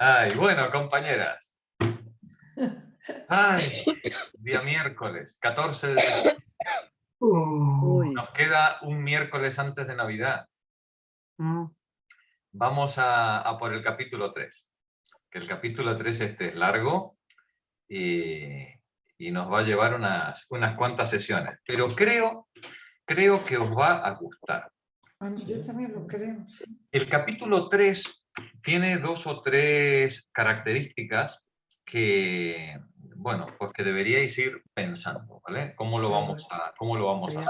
Ay, bueno, compañeras. Ay, día miércoles, 14 de diciembre. Uy. Nos queda un miércoles antes de Navidad. Mm. Vamos a por el capítulo 3. Que el capítulo 3 este es largo y nos va a llevar unas cuantas sesiones. Pero creo que os va a gustar. Yo también lo creo, sí. El capítulo 3 tiene 2 o 3 características que, bueno, pues que deberíais ir pensando, ¿vale? ¿Cómo lo vamos a hacer?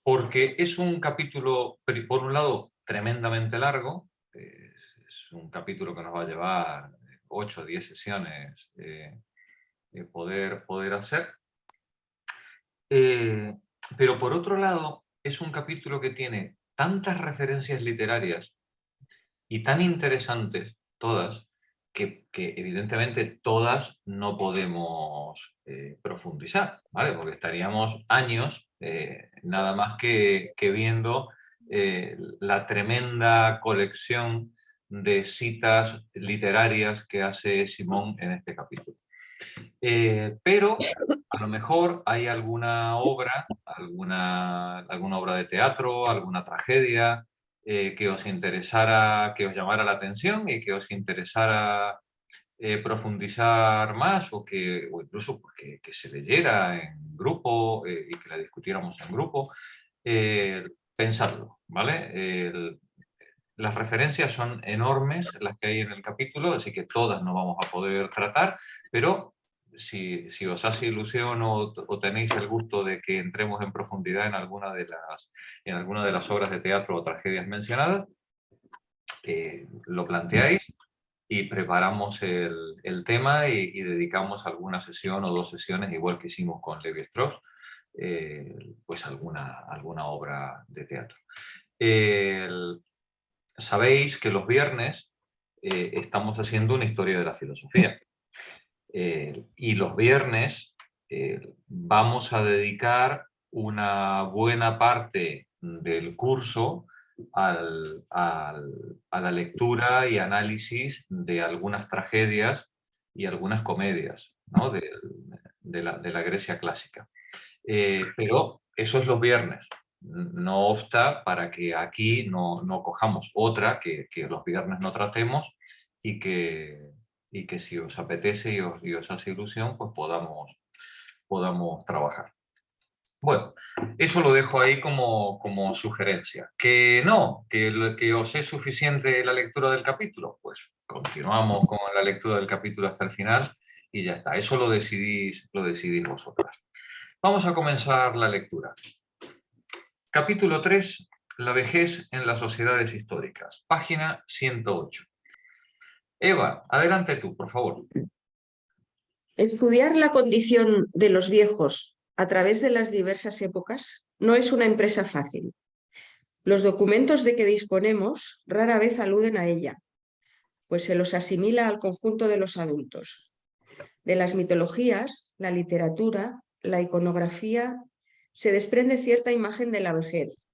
Porque es un capítulo, por un lado, tremendamente largo. Es un capítulo que nos va a llevar 8 o 10 sesiones poder hacer. Pero por otro lado, es un capítulo que tiene tantas referencias literarias y tan interesantes todas, que evidentemente todas no podemos profundizar, ¿vale? Porque estaríamos años nada más que viendo la tremenda colección de citas literarias que hace Simón en este capítulo. Pero a lo mejor hay alguna obra, alguna obra de teatro, alguna tragedia, que os interesara, que os llamara la atención y que os interesara profundizar más o incluso que se leyera en grupo y que la discutiéramos en grupo. Pensadlo, ¿vale? Las referencias son enormes las que hay en el capítulo, así que todas no vamos a poder tratar, pero si os hace ilusión o tenéis el gusto de que entremos en profundidad en alguna de las obras de teatro o tragedias mencionadas, lo planteáis y preparamos el tema y dedicamos alguna sesión o 2 sesiones, igual que hicimos con Levi-Strauss, pues alguna obra de teatro. Sabéis que los viernes estamos haciendo una historia de la filosofía. Y los viernes vamos a dedicar una buena parte del curso a la lectura y análisis de algunas tragedias y algunas comedias, ¿no? de la Grecia clásica. Pero eso es los viernes. No obsta para que aquí no cojamos otra que los viernes no tratemos y que si os apetece y os hace ilusión, pues podamos trabajar. Bueno, eso lo dejo ahí como sugerencia. Que no, que os es suficiente la lectura del capítulo, pues continuamos con la lectura del capítulo hasta el final y ya está. Eso lo decidís vosotras. Vamos a comenzar la lectura. Capítulo 3, la vejez en las sociedades históricas. Página 108. Eva, adelante tú, por favor. Estudiar la condición de los viejos a través de las diversas épocas no es una empresa fácil. Los documentos de que disponemos rara vez aluden a ella, pues se los asimila al conjunto de los adultos. De las mitologías, la literatura, la iconografía, se desprende cierta imagen de la vejez,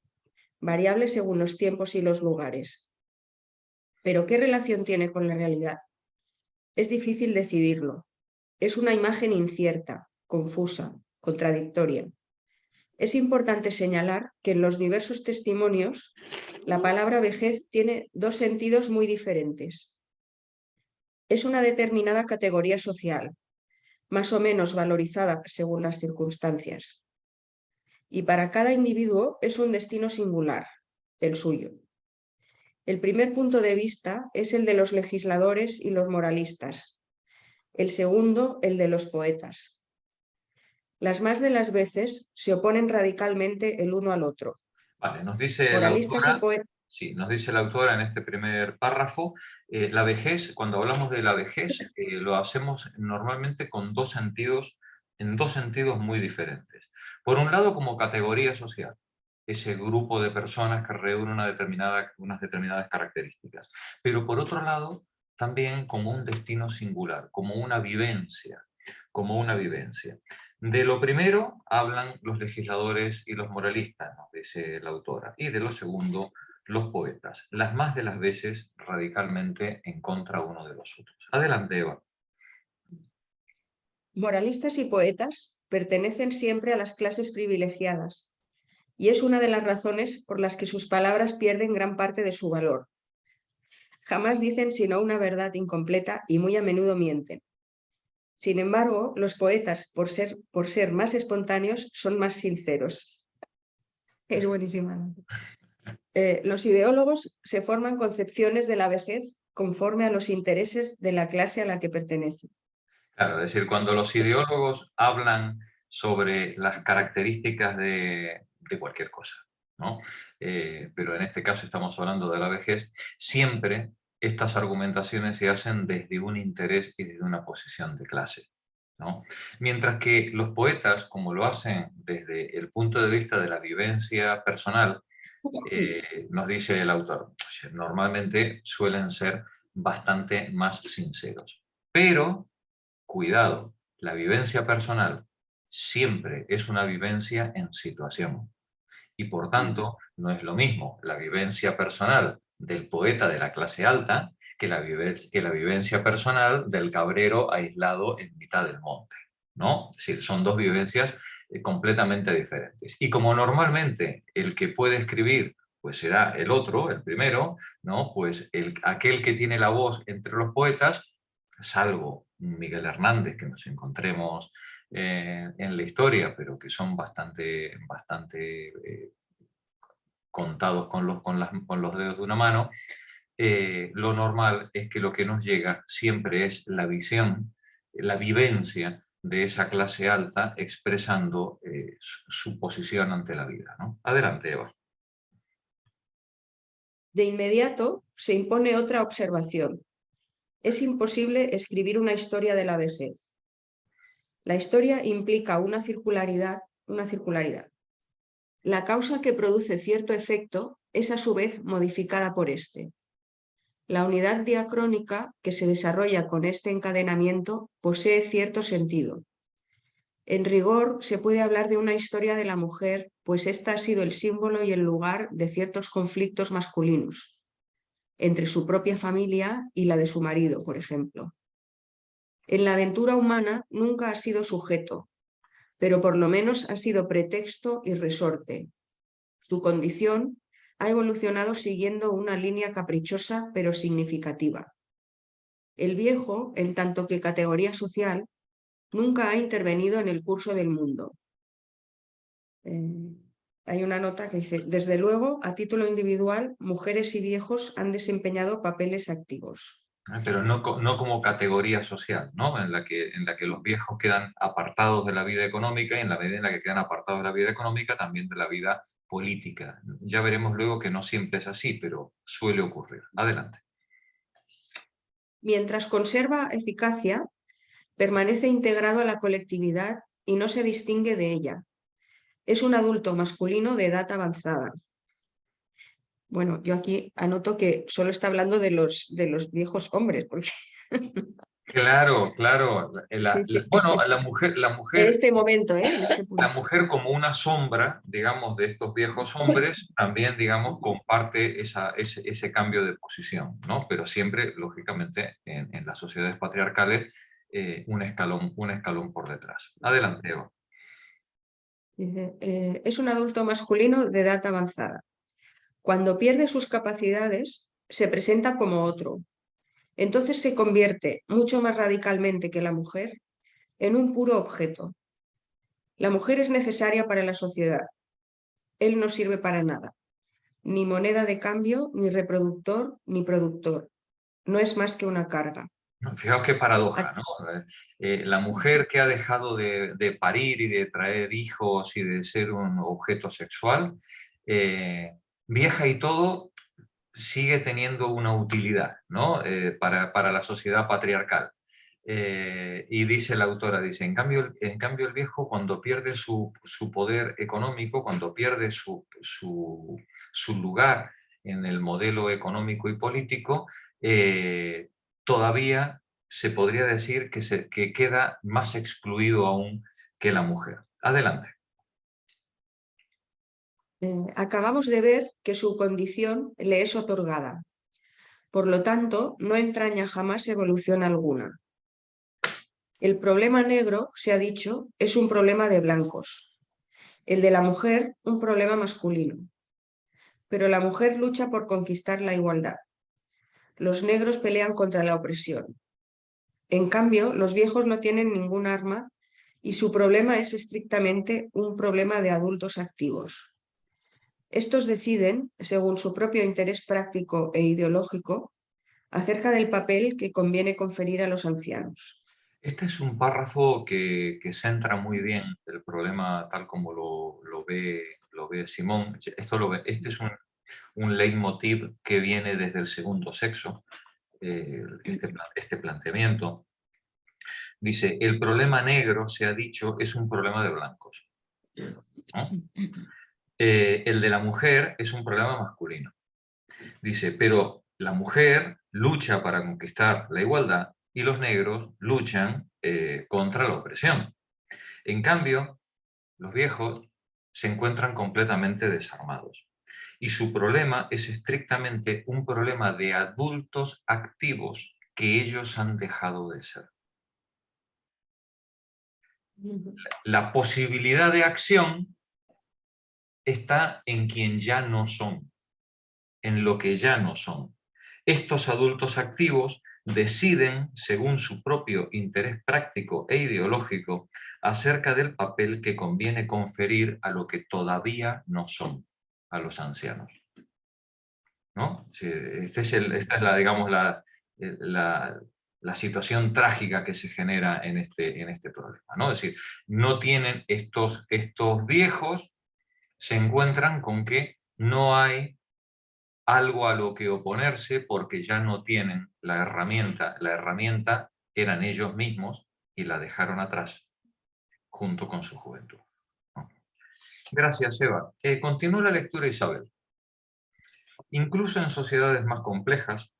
variable según los tiempos y los lugares. Pero ¿qué relación tiene con la realidad? Es difícil decidirlo. Es una imagen incierta, confusa, contradictoria. Es importante señalar que en los diversos testimonios la palabra vejez tiene 2 sentidos muy diferentes. Es una determinada categoría social, más o menos valorizada según las circunstancias. Y para cada individuo es un destino singular, el suyo. El primer punto de vista es el de los legisladores y los moralistas. El segundo, el de los poetas. Las más de las veces se oponen radicalmente el uno al otro. Vale, nos dice Moralistas y poetas. Sí, nos dice la autora en este primer párrafo, la vejez, cuando hablamos de la vejez, lo hacemos normalmente con en dos sentidos muy diferentes. Por un lado, como categoría social, ese grupo de personas que reúnen unas determinadas características. Pero por otro lado, también como un destino singular, como una vivencia. De lo primero hablan los legisladores y los moralistas, nos dice la autora, y de lo segundo los poetas, las más de las veces radicalmente en contra uno de los otros. Adelante, Eva. Moralistas y poetas pertenecen siempre a las clases privilegiadas, y es una de las razones por las que sus palabras pierden gran parte de su valor. Jamás dicen sino una verdad incompleta y muy a menudo mienten. Sin embargo, los poetas, por ser más espontáneos, son más sinceros. Es buenísima. Los ideólogos se forman concepciones de la vejez conforme a los intereses de la clase a la que pertenecen. Claro, es decir, cuando los ideólogos hablan sobre las características de cualquier cosa, ¿no? Pero en este caso estamos hablando de la vejez, siempre estas argumentaciones se hacen desde un interés y desde una posición de clase, ¿no? Mientras que los poetas, como lo hacen desde el punto de vista de la vivencia personal, nos dice el autor, normalmente suelen ser bastante más sinceros. Pero cuidado, la vivencia personal siempre es una vivencia en situación. Y por tanto, no es lo mismo la vivencia personal del poeta de la clase alta que la vivencia personal del cabrero aislado en mitad del monte, ¿no? Es decir, son dos vivencias completamente diferentes. Y como normalmente el que puede escribir pues será el otro, el primero, ¿no? Pues aquel que tiene la voz entre los poetas, salvo Miguel Hernández, que nos encontremos en la historia, pero que son bastante contados con los dedos de una mano, lo normal es que lo que nos llega siempre es la visión, la vivencia de esa clase alta expresando su posición ante la vida, ¿no? Adelante, Eva. De inmediato se impone otra observación. Es imposible escribir una historia de la vejez. La historia implica una circularidad. La causa que produce cierto efecto es a su vez modificada por este. La unidad diacrónica que se desarrolla con este encadenamiento posee cierto sentido. En rigor, se puede hablar de una historia de la mujer, pues ésta ha sido el símbolo y el lugar de ciertos conflictos masculinos, entre su propia familia y la de su marido, por ejemplo. En la aventura humana nunca ha sido sujeto, pero por lo menos ha sido pretexto y resorte. Su condición ha evolucionado siguiendo una línea caprichosa pero significativa. El viejo, en tanto que categoría social, nunca ha intervenido en el curso del mundo. Hay una nota que dice, desde luego, a título individual, mujeres y viejos han desempeñado papeles activos. Pero no como categoría social, ¿no? En la que los viejos quedan apartados de la vida económica y en la medida en la que quedan apartados de la vida económica, también de la vida política. Ya veremos luego que no siempre es así, pero suele ocurrir. Adelante. Mientras conserva eficacia, permanece integrado a la colectividad y no se distingue de ella. Es un adulto masculino de edad avanzada. Bueno, yo aquí anoto que solo está hablando de los viejos hombres, porque... Claro. Sí. Bueno, la En este momento, en este punto. La mujer como una sombra, digamos, de estos viejos hombres, también, digamos, comparte ese cambio de posición, ¿no? Pero siempre, lógicamente, en las sociedades patriarcales, un escalón por detrás. Adelante, Eva. Dice, es un adulto masculino de edad avanzada. Cuando pierde sus capacidades, se presenta como otro. Entonces se convierte, mucho más radicalmente que la mujer, en un puro objeto. La mujer es necesaria para la sociedad. Él no sirve para nada. Ni moneda de cambio, ni reproductor, ni productor. No es más que una carga. Fijaos qué paradoja, ¿no? La mujer que ha dejado de parir y de traer hijos y de ser un objeto sexual, vieja y todo, sigue teniendo una utilidad, ¿no? Para la sociedad patriarcal. Y dice la autora, dice, en cambio el viejo cuando pierde su poder económico, cuando pierde su lugar en el modelo económico y político, todavía se podría decir que queda más excluido aún que la mujer. Adelante. Acabamos de ver que su condición le es otorgada. Por lo tanto, no entraña jamás evolución alguna. El problema negro, se ha dicho, es un problema de blancos. El de la mujer, un problema masculino. Pero la mujer lucha por conquistar la igualdad. Los negros pelean contra la opresión. En cambio, los viejos no tienen ningún arma y su problema es estrictamente un problema de adultos activos. Estos deciden, según su propio interés práctico e ideológico, acerca del papel que conviene conferir a los ancianos. Este es un párrafo que centra muy bien el problema tal como lo ve Simón. Este es un leitmotiv que viene desde el segundo sexo, este planteamiento. Dice, el problema negro, se ha dicho, es un problema de blancos, ¿no? El de la mujer es un problema masculino. Dice, pero la mujer lucha para conquistar la igualdad y los negros luchan contra la opresión. En cambio, los viejos se encuentran completamente desarmados. Y su problema es estrictamente un problema de adultos activos que ellos han dejado de ser. La posibilidad de acción está en quien ya no son, en lo que ya no son. Estos adultos activos deciden, según su propio interés práctico e ideológico, acerca del papel que conviene conferir a lo que todavía no son, a los ancianos. ¿No? Esta es digamos, la situación trágica que se genera en este problema, ¿no? Es decir, no tienen estos viejos, se encuentran con que no hay algo a lo que oponerse porque ya no tienen la herramienta. La herramienta eran ellos mismos y la dejaron atrás junto con su juventud. Gracias, Eva. Continúa la lectura, Isabel. Incluso en sociedades más complejas,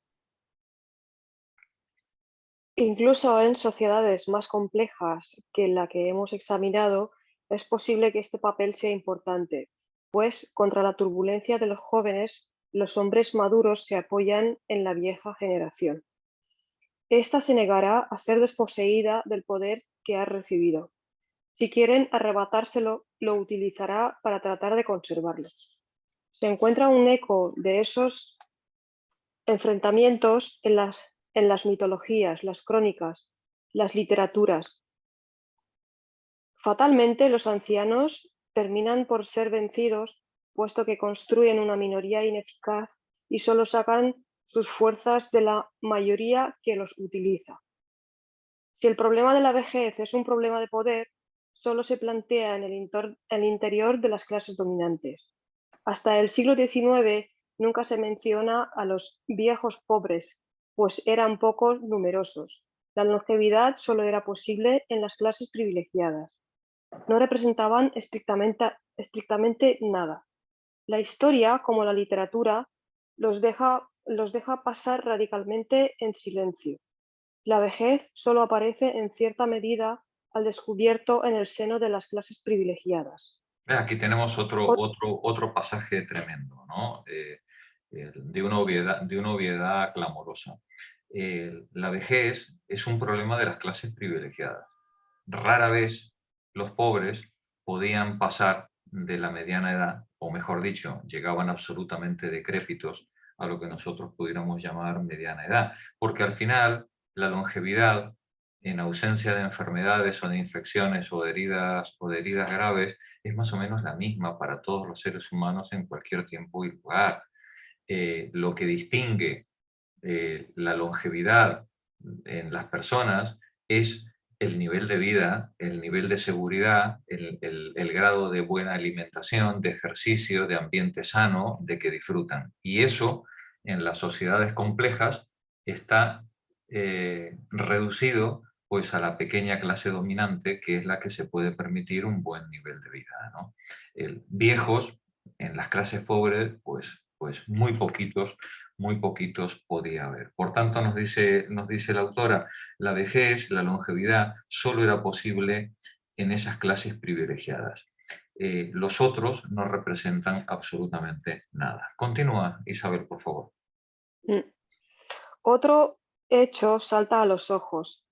Incluso en sociedades más complejas que la que hemos examinado, es posible que este papel sea importante, pues contra la turbulencia de los jóvenes, los hombres maduros se apoyan en la vieja generación. Esta se negará a ser desposeída del poder que ha recibido. Si quieren arrebatárselo, lo utilizará para tratar de conservarlo. Se encuentra un eco de esos enfrentamientos en las mitologías, las crónicas, las literaturas. Fatalmente, los ancianos terminan por ser vencidos, puesto que construyen una minoría ineficaz y solo sacan sus fuerzas de la mayoría que los utiliza. Si el problema de la vejez es un problema de poder, solo se plantea en el interior de las clases dominantes. Hasta el siglo XIX nunca se menciona a los viejos pobres, pues eran poco numerosos. La longevidad solo era posible en las clases privilegiadas. No representaban estrictamente nada. La historia, como la literatura, los deja pasar radicalmente en silencio. La vejez solo aparece en cierta medida al descubierto en el seno de las clases privilegiadas. Aquí tenemos otro pasaje tremendo, ¿no? De una obviedad clamorosa. La vejez es un problema de las clases privilegiadas. Rara vez los pobres podían pasar de la mediana edad, o mejor dicho, llegaban absolutamente decrépitos a lo que nosotros pudiéramos llamar mediana edad, porque al final la longevidad, en ausencia de enfermedades o de infecciones o de heridas graves, es más o menos la misma para todos los seres humanos en cualquier tiempo y lugar. Lo que distingue la longevidad en las personas es el nivel de vida, el nivel de seguridad, el grado de buena alimentación, de ejercicio, de ambiente sano, de que disfrutan. Y eso, en las sociedades complejas, está reducido pues, a la pequeña clase dominante, que es la que se puede permitir un buen nivel de vida, ¿no? Viejos, en las clases pobres, pues muy poquitos podía haber. Por tanto, nos dice la autora, la vejez, la longevidad, solo era posible en esas clases privilegiadas. los otros no representan absolutamente nada. Continúa, Isabel, por favor. Otro hecho salta a los ojos.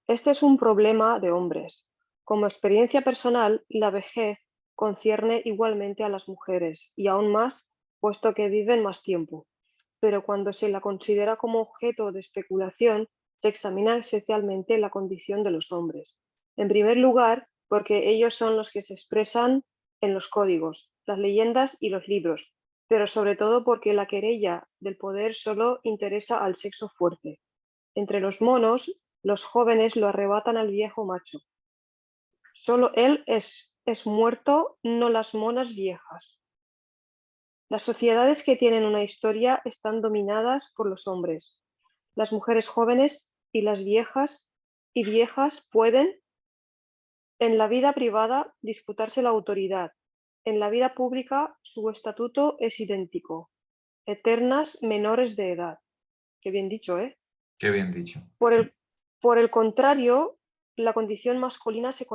Este es un problema de hombres. Como experiencia personal, la vejez concierne igualmente a las mujeres y aún más, puesto que viven más tiempo. Pero cuando se la considera como objeto de especulación, se examina esencialmente la condición de los hombres. En primer lugar, porque ellos son los que se expresan en los códigos, las leyendas y los libros, pero sobre todo porque la querella del poder solo interesa al sexo fuerte. Entre los monos, los jóvenes lo arrebatan al viejo macho. Solo él es muerto, no las monas viejas. Las sociedades que tienen una historia están dominadas por los hombres. Las mujeres jóvenes y las viejas pueden, en la vida privada, disputarse la autoridad. En la vida pública, su estatuto es idéntico. Eternas menores de edad. Qué bien dicho, ¿eh? Qué bien dicho. Por el contrario, la condición masculina se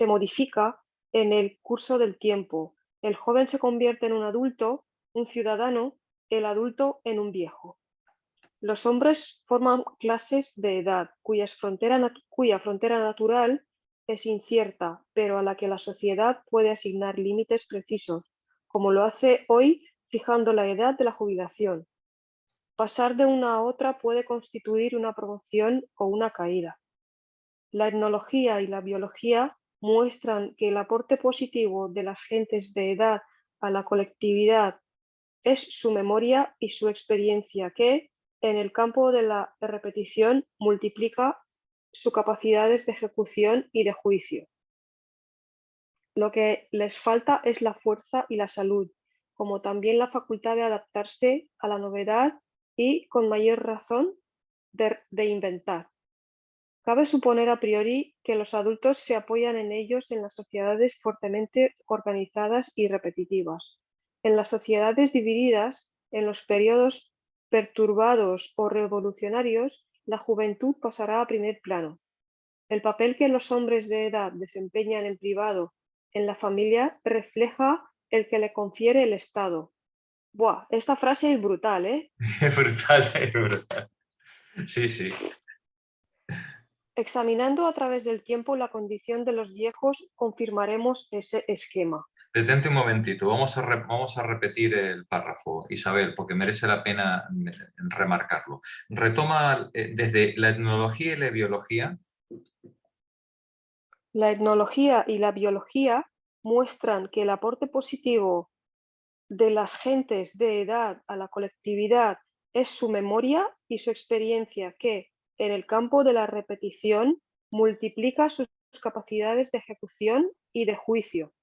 modifica en el curso del tiempo. El joven se convierte en un adulto, un ciudadano, el adulto en un viejo. Los hombres forman clases de edad cuya frontera natural es incierta, pero a la que la sociedad puede asignar límites precisos, como lo hace hoy fijando la edad de la jubilación. Pasar de una a otra puede constituir una promoción o una caída. La etnología y la biología muestran que el aporte positivo de las gentes de edad a la colectividad es su memoria y su experiencia que, en el campo de la repetición, multiplica sus capacidades de ejecución y de juicio. Lo que les falta es la fuerza y la salud, como también la facultad de adaptarse a la novedad y, con mayor razón, de inventar. Cabe suponer a priori que los adultos se apoyan en ellos en las sociedades fuertemente organizadas y repetitivas. En las sociedades divididas, en los periodos perturbados o revolucionarios, la juventud pasará a primer plano. El papel que los hombres de edad desempeñan en privado en la familia refleja el que le confiere el Estado. Buah, esta frase es brutal, ¿eh? Es brutal, es brutal. Sí, sí. Examinando a través del tiempo la condición de los viejos, confirmaremos ese esquema. Detente un momentito, vamos a repetir el párrafo, Isabel, porque merece la pena remarcarlo. Retoma desde la etnología y la biología. La etnología y la biología muestran que el aporte positivo de las gentes de edad a la colectividad es su memoria y su experiencia que, en el campo de la repetición, multiplica sus capacidades de ejecución y de juicio.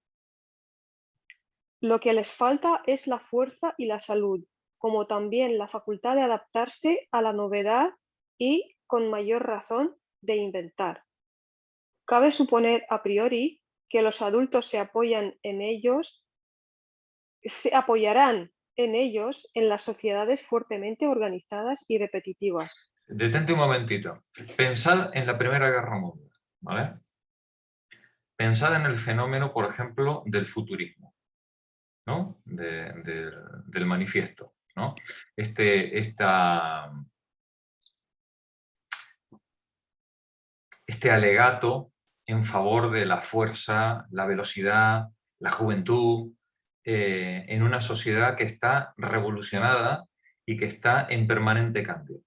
Lo que les falta es la fuerza y la salud, como también la facultad de adaptarse a la novedad y, con mayor razón, de inventar. Cabe suponer a priori que los adultos se apoyarán en ellos en las sociedades fuertemente organizadas y repetitivas. Detente un momentito. Pensad en la Primera Guerra Mundial, ¿vale? Pensad en el fenómeno, por ejemplo, del futurismo, ¿no? Del manifiesto, ¿no? Este alegato en favor de la fuerza, la velocidad, la juventud, en una sociedad que está revolucionada y que está en permanente cambio.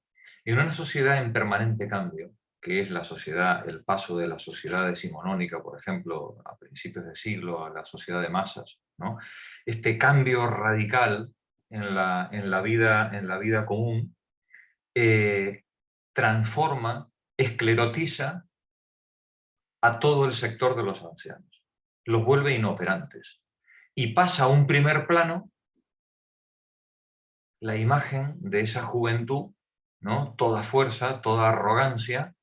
En una sociedad en permanente cambio, que es la sociedad, el paso de la sociedad decimonónica, por ejemplo, a principios del siglo, a la sociedad de masas, ¿no? Este cambio radical en la vida común transforma, esclerotiza a todo el sector de los ancianos, los vuelve inoperantes y pasa a un primer plano la imagen de esa juventud, ¿no? Toda fuerza, toda arrogancia,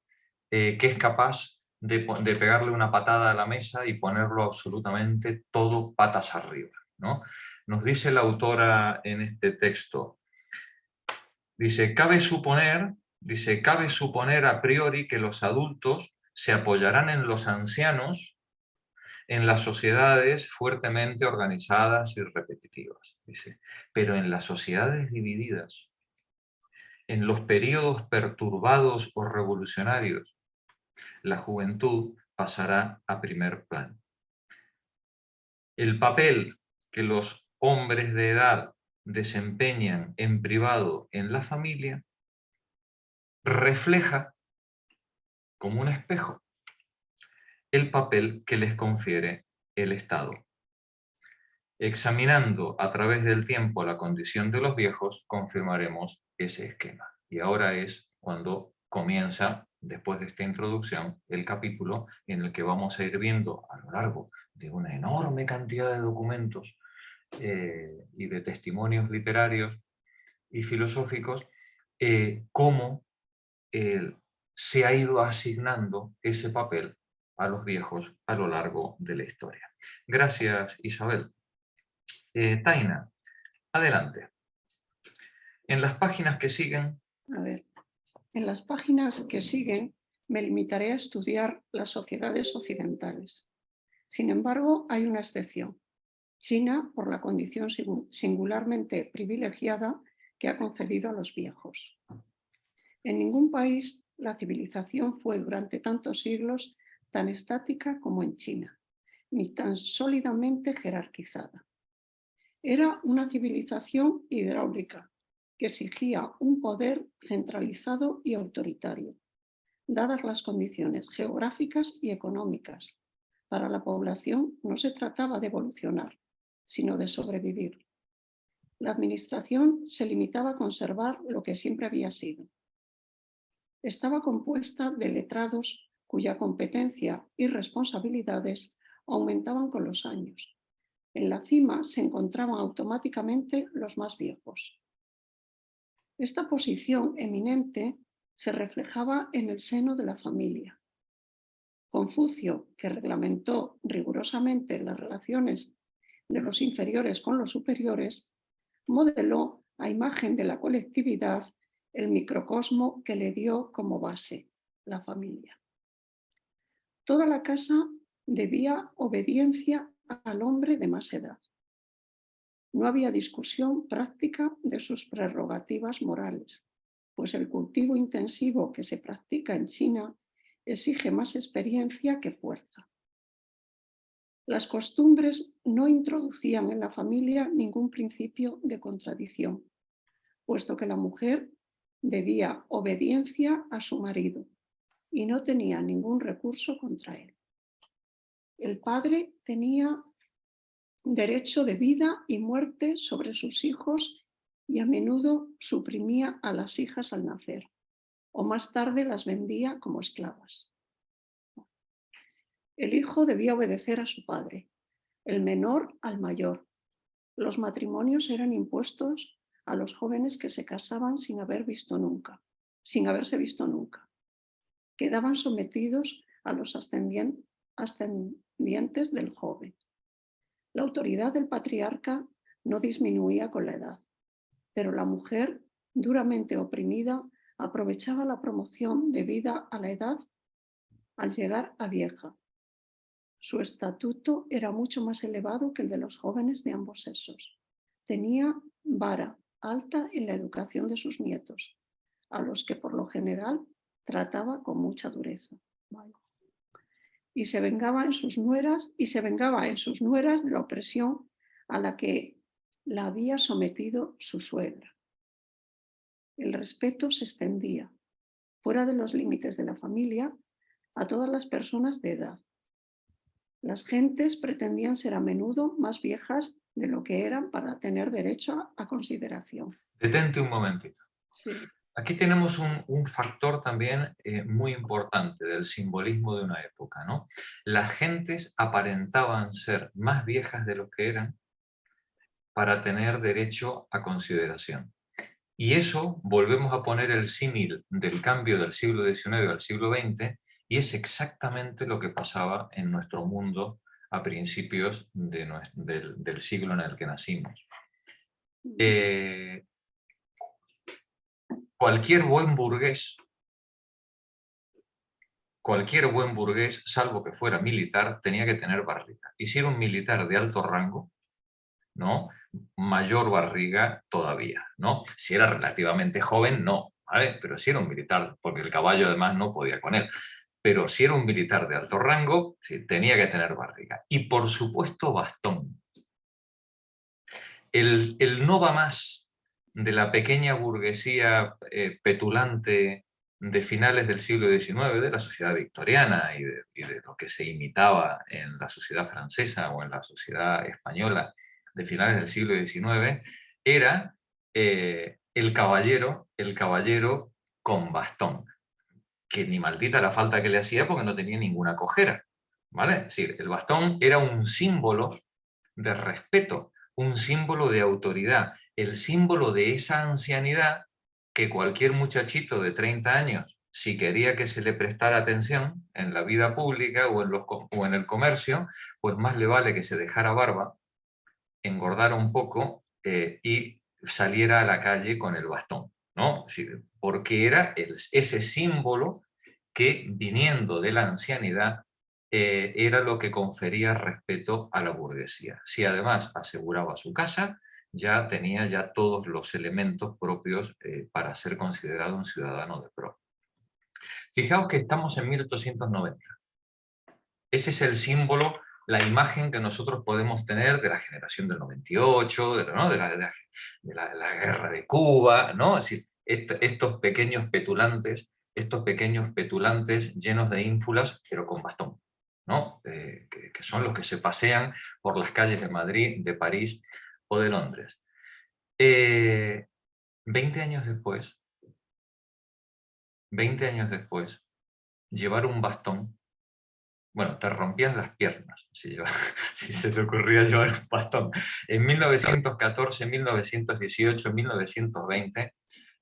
que es capaz de pegarle una patada a la mesa y ponerlo absolutamente todo patas arriba, ¿no? Nos dice la autora en este texto, dice, cabe suponer a priori que los adultos se apoyarán en los ancianos en las sociedades fuertemente organizadas y repetitivas, dice, pero en las sociedades divididas, en los periodos perturbados o revolucionarios, la juventud pasará a primer plano. El papel que los hombres de edad desempeñan en privado en la familia refleja, como un espejo, el papel que les confiere el Estado. Examinando a través del tiempo la condición de los viejos, confirmaremos ese esquema. Y ahora es cuando comienza, después de esta introducción, el capítulo en el que vamos a ir viendo a lo largo de una enorme cantidad de documentos y de testimonios literarios y filosóficos, cómo se ha ido asignando ese papel a los viejos a lo largo de la historia. Gracias, Isabel. Taina, adelante. En las páginas que siguen... A ver, en las páginas que siguen me limitaré a estudiar las sociedades occidentales. Sin embargo, hay una excepción. China, por la condición singularmente privilegiada que ha concedido a los viejos. En ningún país la civilización fue durante tantos siglos tan estática como en China, ni tan sólidamente jerarquizada. Era una civilización hidráulica que exigía un poder centralizado y autoritario, dadas las condiciones geográficas y económicas. Para la población no se trataba de evolucionar, sino de sobrevivir. La administración se limitaba a conservar lo que siempre había sido. Estaba compuesta de letrados cuya competencia y responsabilidades aumentaban con los años. En la cima se encontraban automáticamente los más viejos. Esta posición eminente se reflejaba en el seno de la familia. Confucio, que reglamentó rigurosamente las relaciones de los inferiores con los superiores, modeló a imagen de la colectividad el microcosmo que le dio como base, la familia. Toda la casa debía obediencia al hombre de más edad. No había discusión práctica de sus prerrogativas morales, pues el cultivo intensivo que se practica en China exige más experiencia que fuerza. Las costumbres no introducían en la familia ningún principio de contradicción, puesto que la mujer debía obediencia a su marido y no tenía ningún recurso contra él. El padre tenía derecho de vida y muerte sobre sus hijos y a menudo suprimía a las hijas al nacer, o más tarde las vendía como esclavas. El hijo debía obedecer a su padre, el menor al mayor. Los matrimonios eran impuestos a los jóvenes que se casaban sin haberse visto nunca. Quedaban sometidos a los ascendientes del joven. La autoridad del patriarca no disminuía con la edad, pero la mujer, duramente oprimida, aprovechaba la promoción debida a la edad al llegar a vieja. Su estatuto era mucho más elevado que el de los jóvenes de ambos sexos. Tenía vara alta en la educación de sus nietos, a los que por lo general trataba con mucha dureza. Y se vengaba en sus nueras de la opresión a la que la había sometido su suegra. El respeto se extendía, fuera de los límites de la familia, a todas las personas de edad. Las gentes pretendían ser a menudo más viejas de lo que eran para tener derecho a consideración. Detente un momentito. Sí. Aquí tenemos un factor también muy importante del simbolismo de una época, ¿no? Las gentes aparentaban ser más viejas de lo que eran para tener derecho a consideración. Y eso, volvemos a poner el símil del cambio del siglo XIX al siglo XX, y es exactamente lo que pasaba en nuestro mundo a principios del siglo en el que nacimos. Cualquier buen burgués cualquier buen burgués, salvo que fuera militar, tenía que tener barriga. Y si era un militar de alto rango, ¿no?, mayor barriga todavía, ¿no? Si era relativamente joven, no, ¿vale? Pero si era un militar, porque el caballo además no podía con él. Pero si era un militar de alto rango, sí, tenía que tener barriga. Y por supuesto bastón. El no va más de la pequeña burguesía petulante de finales del siglo XIX, de la sociedad victoriana y de lo que se imitaba en la sociedad francesa o en la sociedad española de finales del siglo XIX, era el caballero con bastón, que ni maldita la falta que le hacía porque no tenía ninguna cojera, ¿vale? Es decir, el bastón era un símbolo de respeto, un símbolo de autoridad, el símbolo de esa ancianidad que cualquier muchachito de 30 años, si quería que se le prestara atención en la vida pública o en el comercio, pues más le vale que se dejara barba, engordara un poco y saliera a la calle con el bastón, ¿no? Es decir, porque era ese símbolo que, viniendo de la ancianidad, era lo que confería respeto a la burguesía. Si además aseguraba su casa, ya tenía ya todos los elementos propios para ser considerado un ciudadano de pro. Fijaos que estamos en 1890. Ese es el símbolo, la imagen que nosotros podemos tener de la generación del 98, ¿no?, de la guerra de Cuba, ¿no? Es decir, estos pequeños petulantes llenos de ínfulas, pero con bastón, ¿no? Que son los que se pasean por las calles de Madrid, de París o de Londres. 20 años después, llevar un bastón, bueno, te rompían las piernas si se te ocurría llevar un bastón. En 1914, 1918, 1920,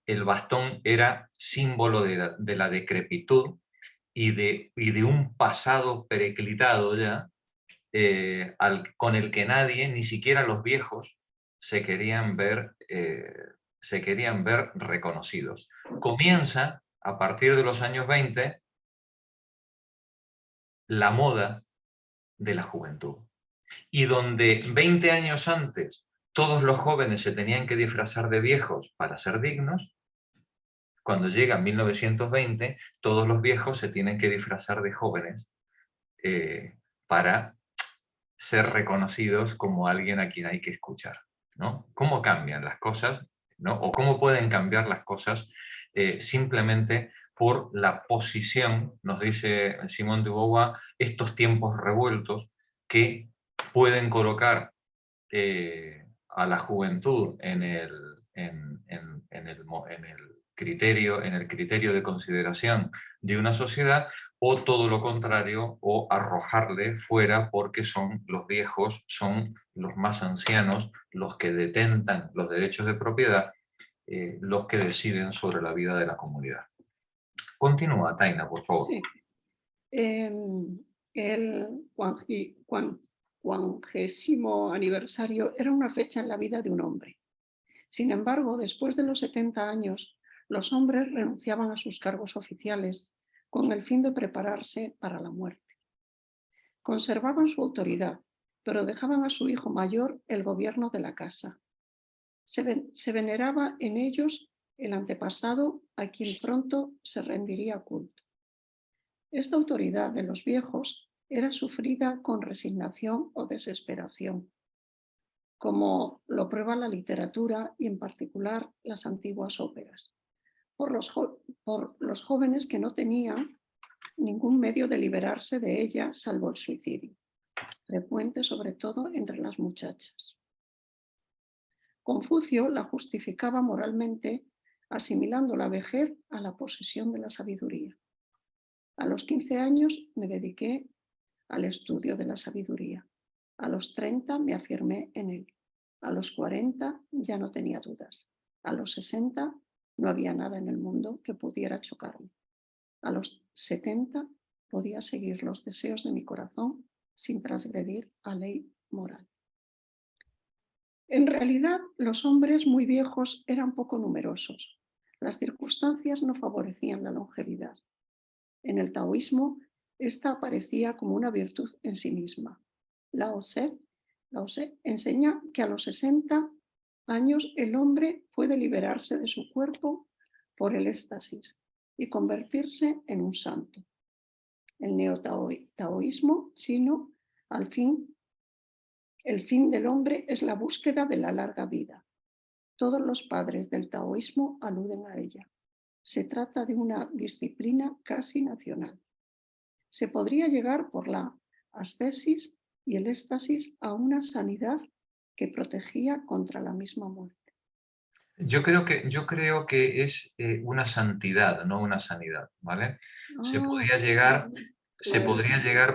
el bastón era símbolo de la decrepitud y de un pasado pereclitado ya, con el que nadie, ni siquiera los viejos, se querían ver reconocidos. Comienza, a partir de los años 20, la moda de la juventud. Y donde 20 años antes todos los jóvenes se tenían que disfrazar de viejos para ser dignos, cuando llega 1920 todos los viejos se tienen que disfrazar de jóvenes para ser reconocidos como alguien a quien hay que escuchar, ¿no? ¿Cómo cambian las cosas, ¿no? O cómo pueden cambiar las cosas simplemente por la posición, nos dice Simone de Beauvoir, estos tiempos revueltos que pueden colocar a la juventud en el criterio de consideración de una sociedad, o todo lo contrario, o arrojarle fuera porque son los viejos, son los más ancianos, los que detentan los derechos de propiedad, los que deciden sobre la vida de la comunidad. Continúa, Taina, por favor. Sí. El 40º aniversario era una fecha en la vida de un hombre. Sin embargo, después de los 70 años, los hombres renunciaban a sus cargos oficiales con el fin de prepararse para la muerte. Conservaban su autoridad, pero dejaban a su hijo mayor el gobierno de la casa. Se veneraba en ellos el antepasado a quien pronto se rendiría culto. Esta autoridad de los viejos era sufrida con resignación o desesperación, como lo prueba la literatura y en particular las antiguas óperas, por los jóvenes que no tenían ningún medio de liberarse de ella salvo el suicidio, frecuente sobre todo entre las muchachas. Confucio la justificaba moralmente asimilando la vejez a la posesión de la sabiduría. A los 15 años me dediqué al estudio de la sabiduría. A los 30 me afirmé en él. A los 40 ya no tenía dudas. A los 60 no había nada en el mundo que pudiera chocarme. A los 70 podía seguir los deseos de mi corazón sin transgredir a ley moral. En realidad, los hombres muy viejos eran poco numerosos. Las circunstancias no favorecían la longevidad. En el taoísmo, esta aparecía como una virtud en sí misma. Lao Tse enseña que a los 60 años el hombre puede liberarse de su cuerpo por el éxtasis y convertirse en un santo. El neotaoísmo chino, el fin del hombre es la búsqueda de la larga vida. Todos los padres del taoísmo aluden a ella. Se trata de una disciplina casi nacional. Se podría llegar por la ascesis y el éxtasis a una sanidad que protegía contra la misma muerte. Yo creo que es una santidad, no una sanidad, ¿vale? Se podría llegar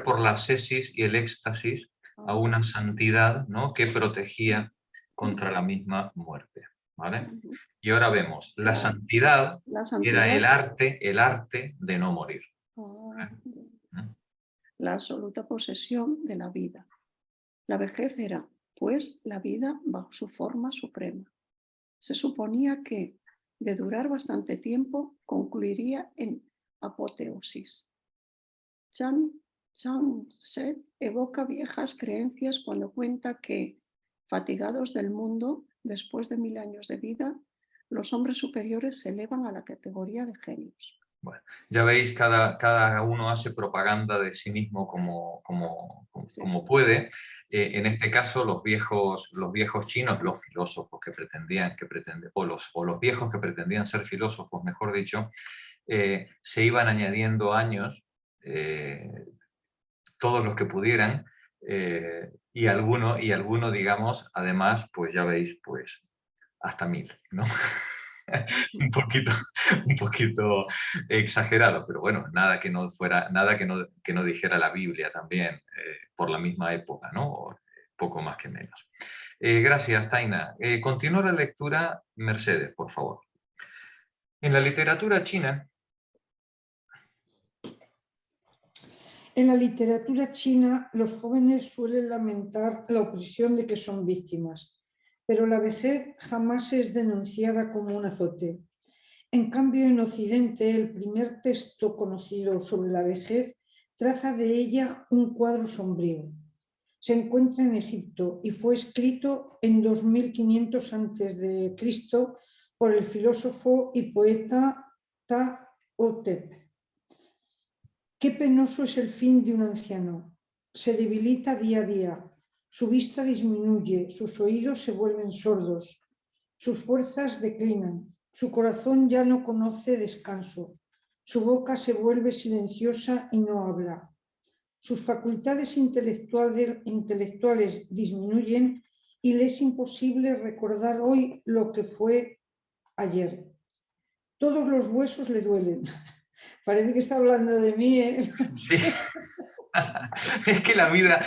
por la ascesis y el éxtasis a una santidad, ¿no?, que protegía contra la misma muerte, ¿vale? Y ahora vemos, la santidad era el arte de no morir. La absoluta posesión de la vida. La vejez era, pues, la vida bajo su forma suprema. Se suponía que, de durar bastante tiempo, concluiría en apoteosis. Chan Tse evoca viejas creencias cuando cuenta que, fatigados del mundo, después de 1000 años de vida, los hombres superiores se elevan a la categoría de genios. Bueno, ya veis, cada uno hace propaganda de sí mismo como puede. En este caso, los viejos chinos, los filósofos o los viejos que pretendían ser filósofos, mejor dicho, se iban añadiendo años, todos los que pudieran, y alguno, digamos, además, pues ya veis, pues hasta 1000, ¿no? un poquito exagerado, pero bueno, nada que no dijera la Biblia también, por la misma época, ¿no? O poco más que menos. Gracias, Taina. Continúa la lectura, Mercedes, por favor. En la literatura china, los jóvenes suelen lamentar la opresión de que son víctimas, pero la vejez jamás es denunciada como un azote. En cambio, en Occidente, el primer texto conocido sobre la vejez traza de ella un cuadro sombrío. Se encuentra en Egipto y fue escrito en 2500 a.C. por el filósofo y poeta Ptah-hotep. Qué penoso es el fin de un anciano. Se debilita día a día, su vista disminuye, sus oídos se vuelven sordos, sus fuerzas declinan, su corazón ya no conoce descanso, su boca se vuelve silenciosa y no habla. Sus facultades intelectuales disminuyen y le es imposible recordar hoy lo que fue ayer. Todos los huesos le duelen. Parece que está hablando de mí, ¿eh? sí. Es que la vida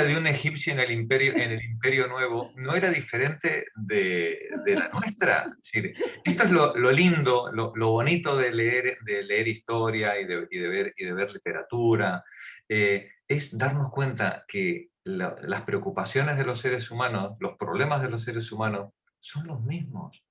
de un egipcio, en el Imperio Nuevo no era diferente de la nuestra. Es decir, esto es lo lindo, lo bonito de leer historia y de ver literatura, es darnos cuenta que las preocupaciones de los seres humanos, los problemas de los seres humanos son los mismos.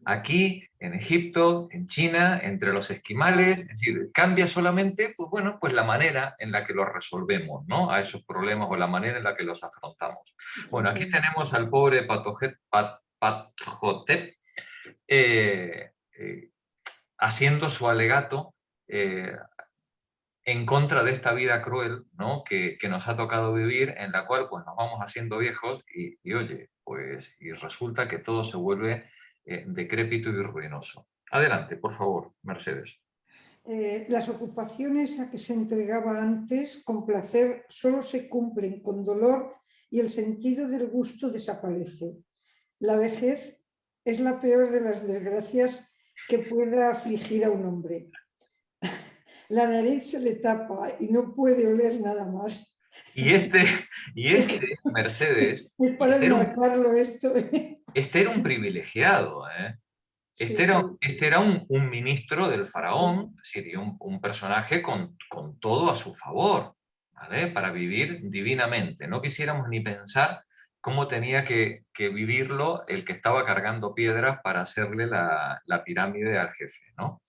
Aquí, en Egipto, en China, entre los esquimales, es decir, cambia solamente, pues bueno, pues la manera en la que los resolvemos, ¿no?, a esos problemas, o la manera en la que los afrontamos. Bueno, aquí tenemos al pobre Ptah-hotep haciendo su alegato en contra de esta vida cruel, ¿no?, que nos ha tocado vivir, en la cual pues nos vamos haciendo viejos y oye, pues y resulta que todo se vuelve decrépito y ruinoso. Adelante, por favor, Mercedes. Las ocupaciones a que se entregaba antes con placer solo se cumplen con dolor y el sentido del gusto desaparece. La vejez es la peor de las desgracias que pueda afligir a un hombre. La nariz se le tapa y no puede oler nada más. Y este Mercedes, Es para enmarcarlo esto. este era un privilegiado, ¿eh? Este era un ministro del faraón, es decir, un personaje con todo a su favor, ¿vale?, para vivir divinamente. No quisiéramos ni pensar cómo tenía que vivirlo el que estaba cargando piedras para hacerle la pirámide al jefe, ¿no?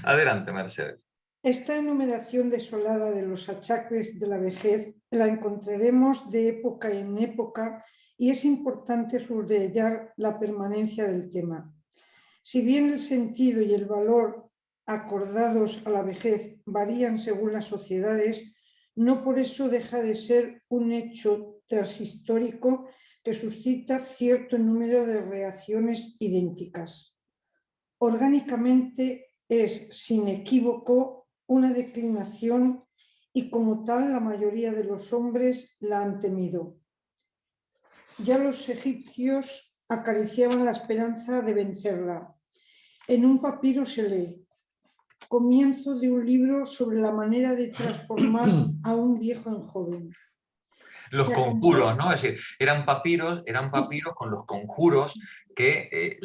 Adelante, Mercedes. Esta enumeración desolada de los achaques de la vejez la encontraremos de época en época y es importante subrayar la permanencia del tema. Si bien el sentido y el valor acordados a la vejez varían según las sociedades, no por eso deja de ser un hecho transhistórico que suscita cierto número de reacciones idénticas. Orgánicamente es, sin equívoco, una declinación y como tal la mayoría de los hombres la han temido. Ya los egipcios acariciaban la esperanza de vencerla. En un papiro se lee: comienzo de un libro sobre la manera de transformar a un viejo en joven. Los conjuros, ¿no? Es decir, eran papiros con los conjuros que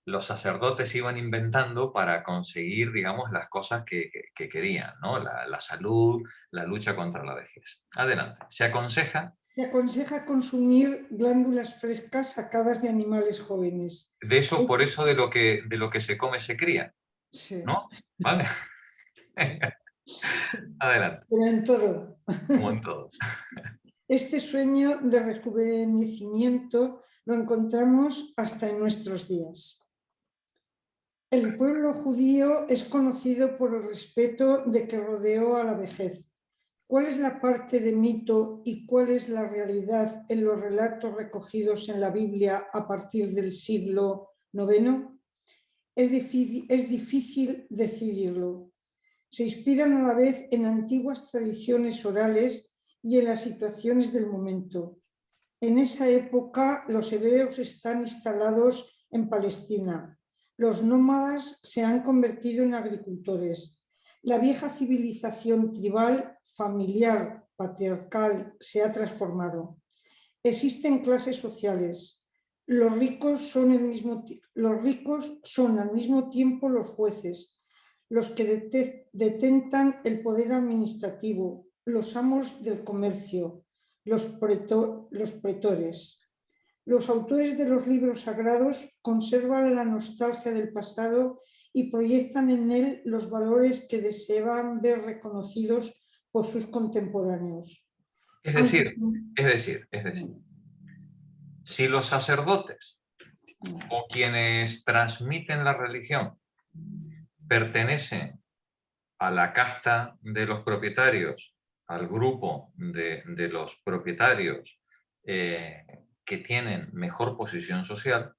los sacerdotes iban inventando para conseguir, digamos, las cosas que querían, ¿no? La salud, la lucha contra la vejez. Adelante. Se aconseja consumir glándulas frescas sacadas de animales jóvenes. de eso, por eso de lo que se come se cría, Sí. ¿no? ¿Vale? Adelante. Pero en todo. Como en todo. Este sueño de rejuvenecimiento lo encontramos hasta en nuestros días. El pueblo judío es conocido por el respeto de que rodeó a la vejez. ¿Cuál es la parte de mito y cuál es la realidad en los relatos recogidos en la Biblia a partir del siglo IX? Es difícil decidirlo. Se inspiran a la vez en antiguas tradiciones orales y en las situaciones del momento. En esa época los hebreos están instalados en Palestina. Los nómadas se han convertido en agricultores. La vieja civilización tribal, familiar, patriarcal se ha transformado. Existen clases sociales. Los ricos son al mismo tiempo los jueces, los que detentan el poder administrativo, los amos del comercio, los pretores. Los autores de los libros sagrados conservan la nostalgia del pasado y proyectan en él los valores que deseaban ver reconocidos por sus contemporáneos. Es decir, si los sacerdotes o quienes transmiten la religión pertenecen a la casta de los propietarios, al grupo de los propietarios que tienen mejor posición social,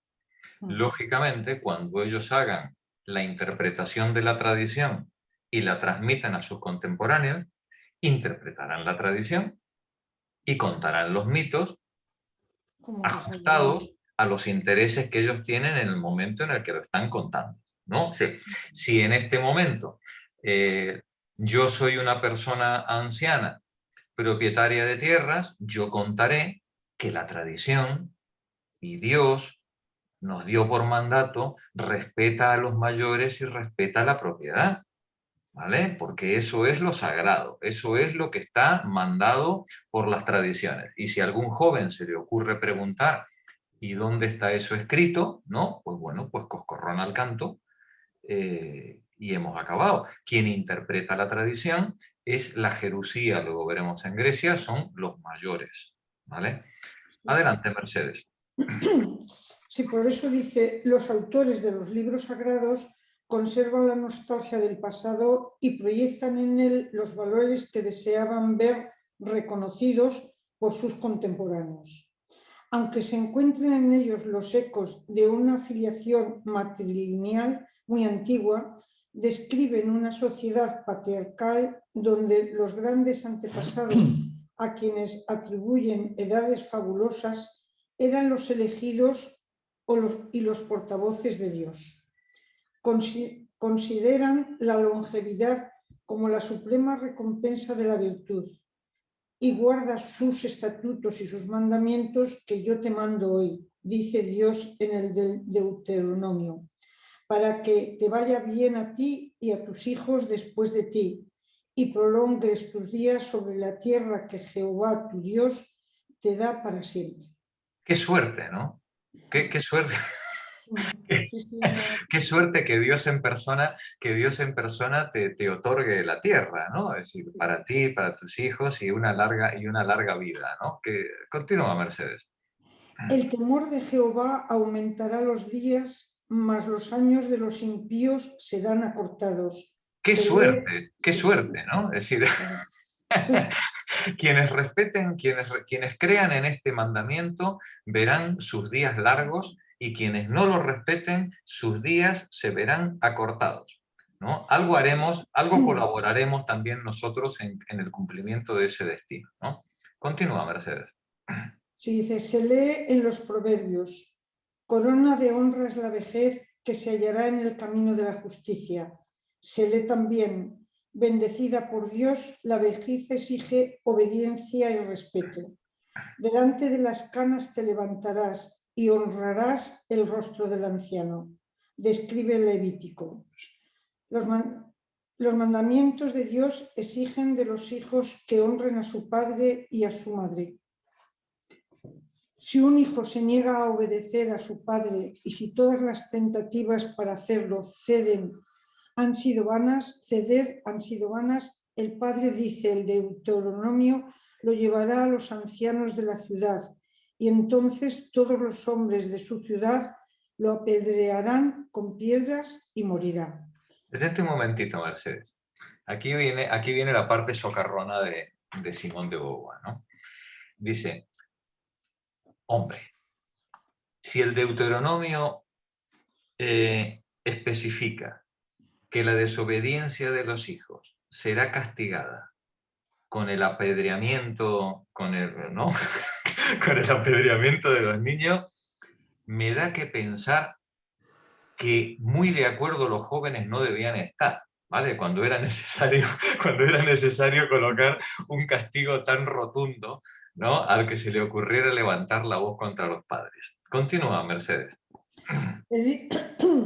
lógicamente cuando ellos hagan la interpretación de la tradición y la transmitan a sus contemporáneos, interpretarán la tradición y contarán los mitos ajustados a los intereses que ellos tienen en el momento en el que lo están contando, ¿no? Si en este momento yo soy una persona anciana, propietaria de tierras, yo contaré que la tradición y Dios nos dio por mandato respeta a los mayores y respeta la propiedad, ¿vale? Porque eso es lo sagrado, eso es lo que está mandado por las tradiciones. Y si a algún joven se le ocurre preguntar ¿y dónde está eso escrito? ¿No? Pues bueno, pues coscorrón al canto y hemos acabado. Quien interpreta la tradición es la jerusía, luego veremos en Grecia, son los mayores, ¿vale? Adelante, Mercedes. Sí, por eso dice, los autores de los libros sagrados conservan la nostalgia del pasado y proyectan en él los valores que deseaban ver reconocidos por sus contemporáneos. Aunque se encuentren en ellos los ecos de una filiación matrilineal muy antigua, describen una sociedad patriarcal donde los grandes antepasados a quienes atribuyen edades fabulosas eran los elegidos y los portavoces de Dios. Consideran la longevidad como la suprema recompensa de la virtud y guarda sus estatutos y sus mandamientos que yo te mando hoy, dice Dios en el Deuteronomio, para que te vaya bien a ti y a tus hijos después de ti, y prolongues tus días sobre la tierra que Jehová tu Dios te da para siempre. Qué suerte, ¿no? Qué suerte. Sí, sí, Qué suerte que Dios en persona, te otorgue la tierra, ¿no? Es decir, para ti, para tus hijos y una larga vida, ¿no? Continúa, Mercedes. El temor de Jehová aumentará los días, mas los años de los impíos serán acortados. Qué Se lee- suerte, ¿no? Es decir, quienes respeten, quienes crean en este mandamiento verán sus días largos y quienes no lo respeten, sus días se verán acortados, ¿no? Algo haremos, algo colaboraremos también nosotros en el cumplimiento de ese destino, ¿no? Continúa, Mercedes. Sí, dice, se lee en los proverbios, corona de honra es la vejez que se hallará en el camino de la justicia. Se lee también, bendecida por Dios, la vejez exige obediencia y respeto. Delante de las canas te levantarás y honrarás el rostro del anciano. Describe el Levítico. Los mandamientos de Dios exigen de los hijos que honren a su padre y a su madre. Si un hijo se niega a obedecer a su padre y si todas las tentativas para hacerlo han sido vanas, el padre, dice el Deuteronomio, lo llevará a los ancianos de la ciudad y entonces todos los hombres de su ciudad lo apedrearán con piedras y morirá. Detente un momentito, Mercedes. Aquí viene la parte socarrona de Simón de Beauvoir, ¿no? Dice, hombre, si el Deuteronomio especifica que la desobediencia de los hijos será castigada con el apedreamiento, ¿no? con el apedreamiento de los niños, me da que pensar que muy de acuerdo los jóvenes no debían estar, ¿vale? Cuando era necesario colocar un castigo tan rotundo, ¿no? Al que se le ocurriera levantar la voz contra los padres. Continúa, Mercedes.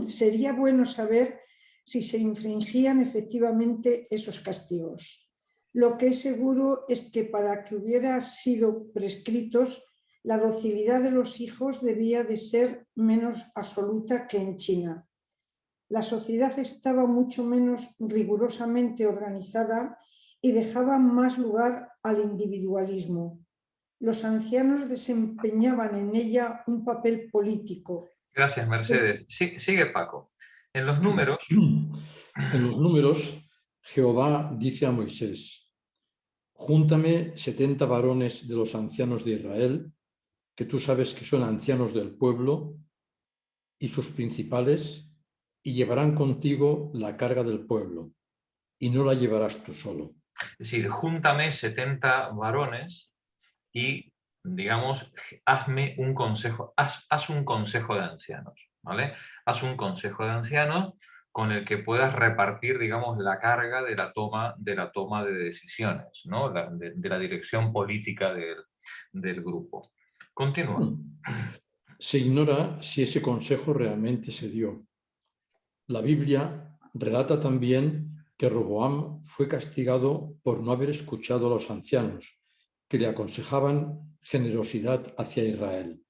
Sería bueno saber si se infringían efectivamente esos castigos. Lo que es seguro es que para que hubieran sido prescritos, la docilidad de los hijos debía de ser menos absoluta que en China. La sociedad estaba mucho menos rigurosamente organizada y dejaba más lugar al individualismo. Los ancianos desempeñaban en ella un papel político. Gracias, Mercedes. Sigue Paco. En los números... En los números, Jehová dice a Moisés, júntame 70 varones de los ancianos de Israel, que tú sabes que son ancianos del pueblo, y sus principales, y llevarán contigo la carga del pueblo, y no la llevarás tú solo. Es decir, júntame 70 varones y, digamos, hazme un consejo, haz un consejo de ancianos, ¿vale? Haz un consejo de ancianos con el que puedas repartir, digamos, la carga de la toma de decisiones, ¿no? De la dirección política del grupo. Continúa. Se ignora si ese consejo realmente se dio. La Biblia relata también que Roboam fue castigado por no haber escuchado a los ancianos, que le aconsejaban generosidad hacia Israel.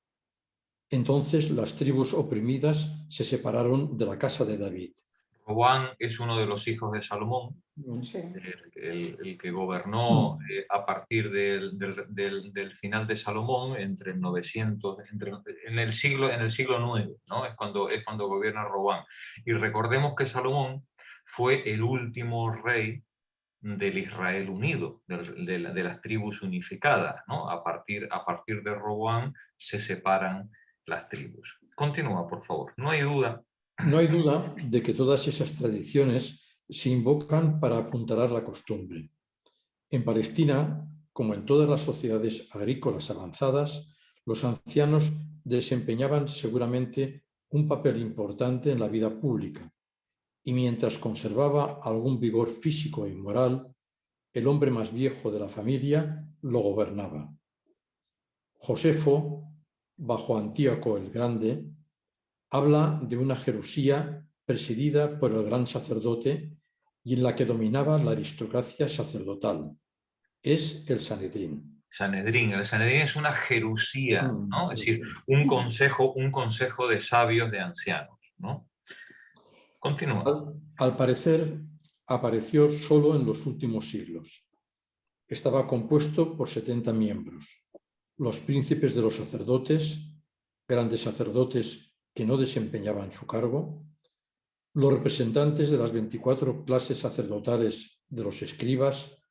Entonces las tribus oprimidas se separaron de la casa de David. Roboam es uno de los hijos de Salomón, Sí. el que gobernó a partir del final de Salomón entre el 900, en el siglo IX, ¿no? es cuando gobierna Roboam. Y recordemos que Salomón fue el último rey del Israel unido, de las tribus unificadas, ¿no? A partir de Roboam se separan las tribus. Continúa, por favor. No hay duda. No hay duda de que todas esas tradiciones se invocan para apuntalar la costumbre. En Palestina, como en todas las sociedades agrícolas avanzadas, los ancianos desempeñaban seguramente un papel importante en la vida pública, y mientras conservaba algún vigor físico y moral, el hombre más viejo de la familia lo gobernaba. Josefo, bajo Antíoco el Grande, habla de una Jerusía presidida por el gran sacerdote y en la que dominaba la aristocracia sacerdotal. Es el Sanedrín. El Sanedrín es una Jerusía, ¿no? Es decir, un consejo de sabios, de ancianos, ¿no? Continúa. Al parecer, apareció solo en los últimos siglos. Estaba compuesto por 70 miembros, los príncipes de los sacerdotes, grandes sacerdotes que no desempeñaban su cargo, los representantes de las 24 clases sacerdotales de los escribas,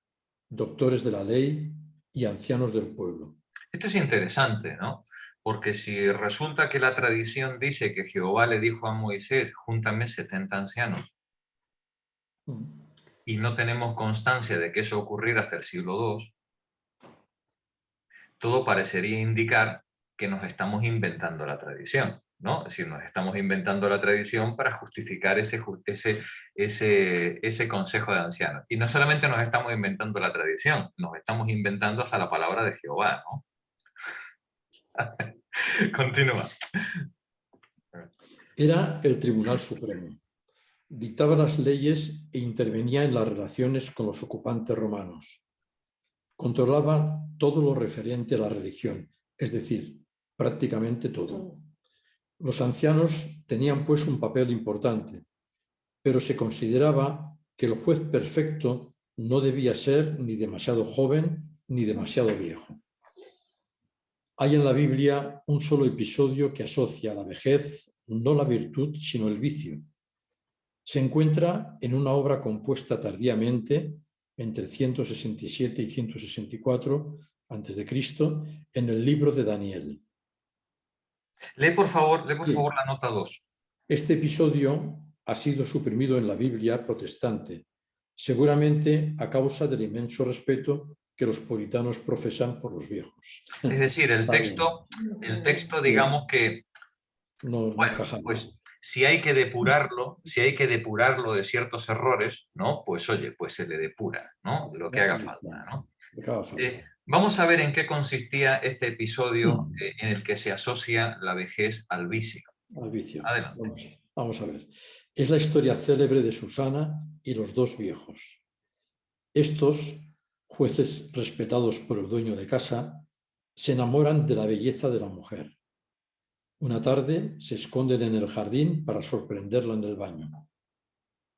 doctores de la ley y ancianos del pueblo. Esto es interesante, ¿no? Porque si resulta que la tradición dice que Jehová le dijo a Moisés, júntame 70 ancianos, y no tenemos constancia de que eso ocurriera hasta el siglo II, todo parecería indicar que nos estamos inventando la tradición, ¿no? Es decir, nos estamos inventando la tradición para justificar ese consejo de ancianos. Y no solamente nos estamos inventando la tradición, nos estamos inventando hasta la palabra de Jehová, ¿no? Continúa. Era el Tribunal Supremo. Dictaba las leyes e intervenía en las relaciones con los ocupantes romanos. Controlaba todo lo referente a la religión, es decir, prácticamente todo. Los ancianos tenían pues un papel importante, pero se consideraba que el juez perfecto no debía ser ni demasiado joven ni demasiado viejo. Hay en la Biblia un solo episodio que asocia a la vejez no la virtud, sino el vicio. Se encuentra en una obra compuesta tardíamente, entre 167 y 164 a.C., en el libro de Daniel. Lee por favor la nota 2. Este episodio ha sido suprimido en la Biblia protestante, seguramente a causa del inmenso respeto que los puritanos profesan por los viejos. Es decir, el texto digamos que, no bueno, pues si hay que depurarlo de ciertos errores, ¿no? Pues oye, pues se le depura, ¿no? Lo que haga falta, ¿no? Vamos a ver en qué consistía este episodio en el que se asocia la vejez al vicio. Al vicio. Adelante. Vamos a ver. Es la historia célebre de Susana y los dos viejos. Estos, jueces respetados por el dueño de casa, se enamoran de la belleza de la mujer. Una tarde se esconden en el jardín para sorprenderla en el baño.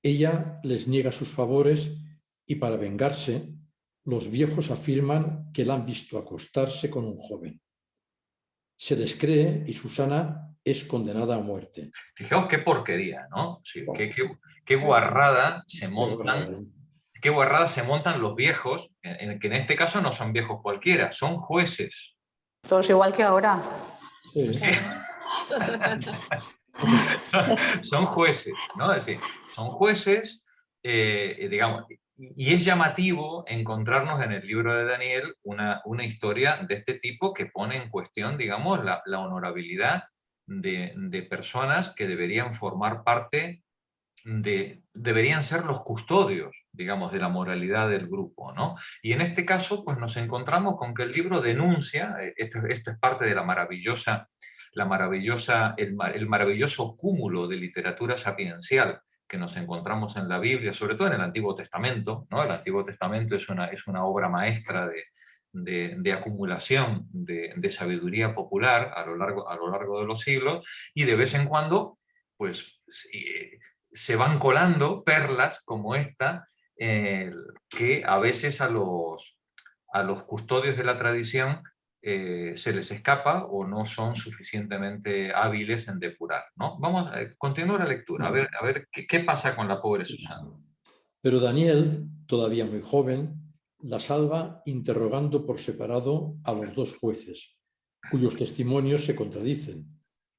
Ella les niega sus favores y para vengarse, los viejos afirman que la han visto acostarse con un joven. Se les cree y Susana es condenada a muerte. Fijaos qué porquería, ¿no? Sí, qué guarrada se montan. Qué guarrada se montan los viejos, que en este caso no son viejos cualquiera, son jueces. Todo es igual que ahora. Sí. son jueces, ¿no? Es decir, son jueces, digamos, y es llamativo encontrarnos en el libro de Daniel una historia de este tipo que pone en cuestión, digamos, la honorabilidad de personas que deberían formar parte deberían ser los custodios, digamos, de la moralidad del grupo, ¿no? Y en este caso, pues nos encontramos con que el libro denuncia, esto es parte de el maravilloso cúmulo de literatura sapiencial que nos encontramos en la Biblia, sobre todo en el Antiguo Testamento, ¿no? El Antiguo Testamento es una obra maestra de acumulación de sabiduría popular a lo largo de los siglos, y de vez en cuando, pues, se van colando perlas como esta, que a veces a los custodios de la tradición se les escapa o no son suficientemente hábiles en depurar, ¿no? Vamos a continuar la lectura, a ver qué pasa con la pobre Susana. Pero Daniel, todavía muy joven, la salva interrogando por separado a los dos jueces, cuyos testimonios se contradicen.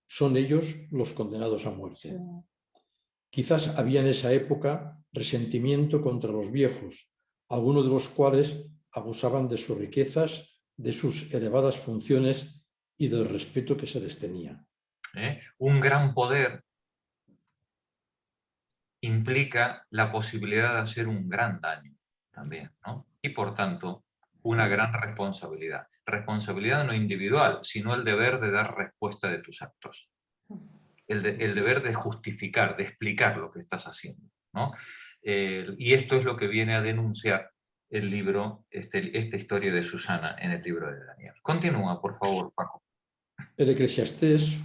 Son ellos los condenados a muerte. Sí. Quizás había en esa época resentimiento contra los viejos, algunos de los cuales abusaban de sus riquezas, de sus elevadas funciones y del respeto que se les tenía. Un gran poder implica la posibilidad de hacer un gran daño también, ¿no? Y por tanto, una gran responsabilidad. Responsabilidad no individual, sino el deber de dar respuesta de tus actos. El deber de justificar, de explicar lo que estás haciendo, ¿no? Y esto es lo que viene a denunciar el libro, esta historia de Susana en el libro de Daniel. Continúa, por favor, Paco. El Eclesiastés,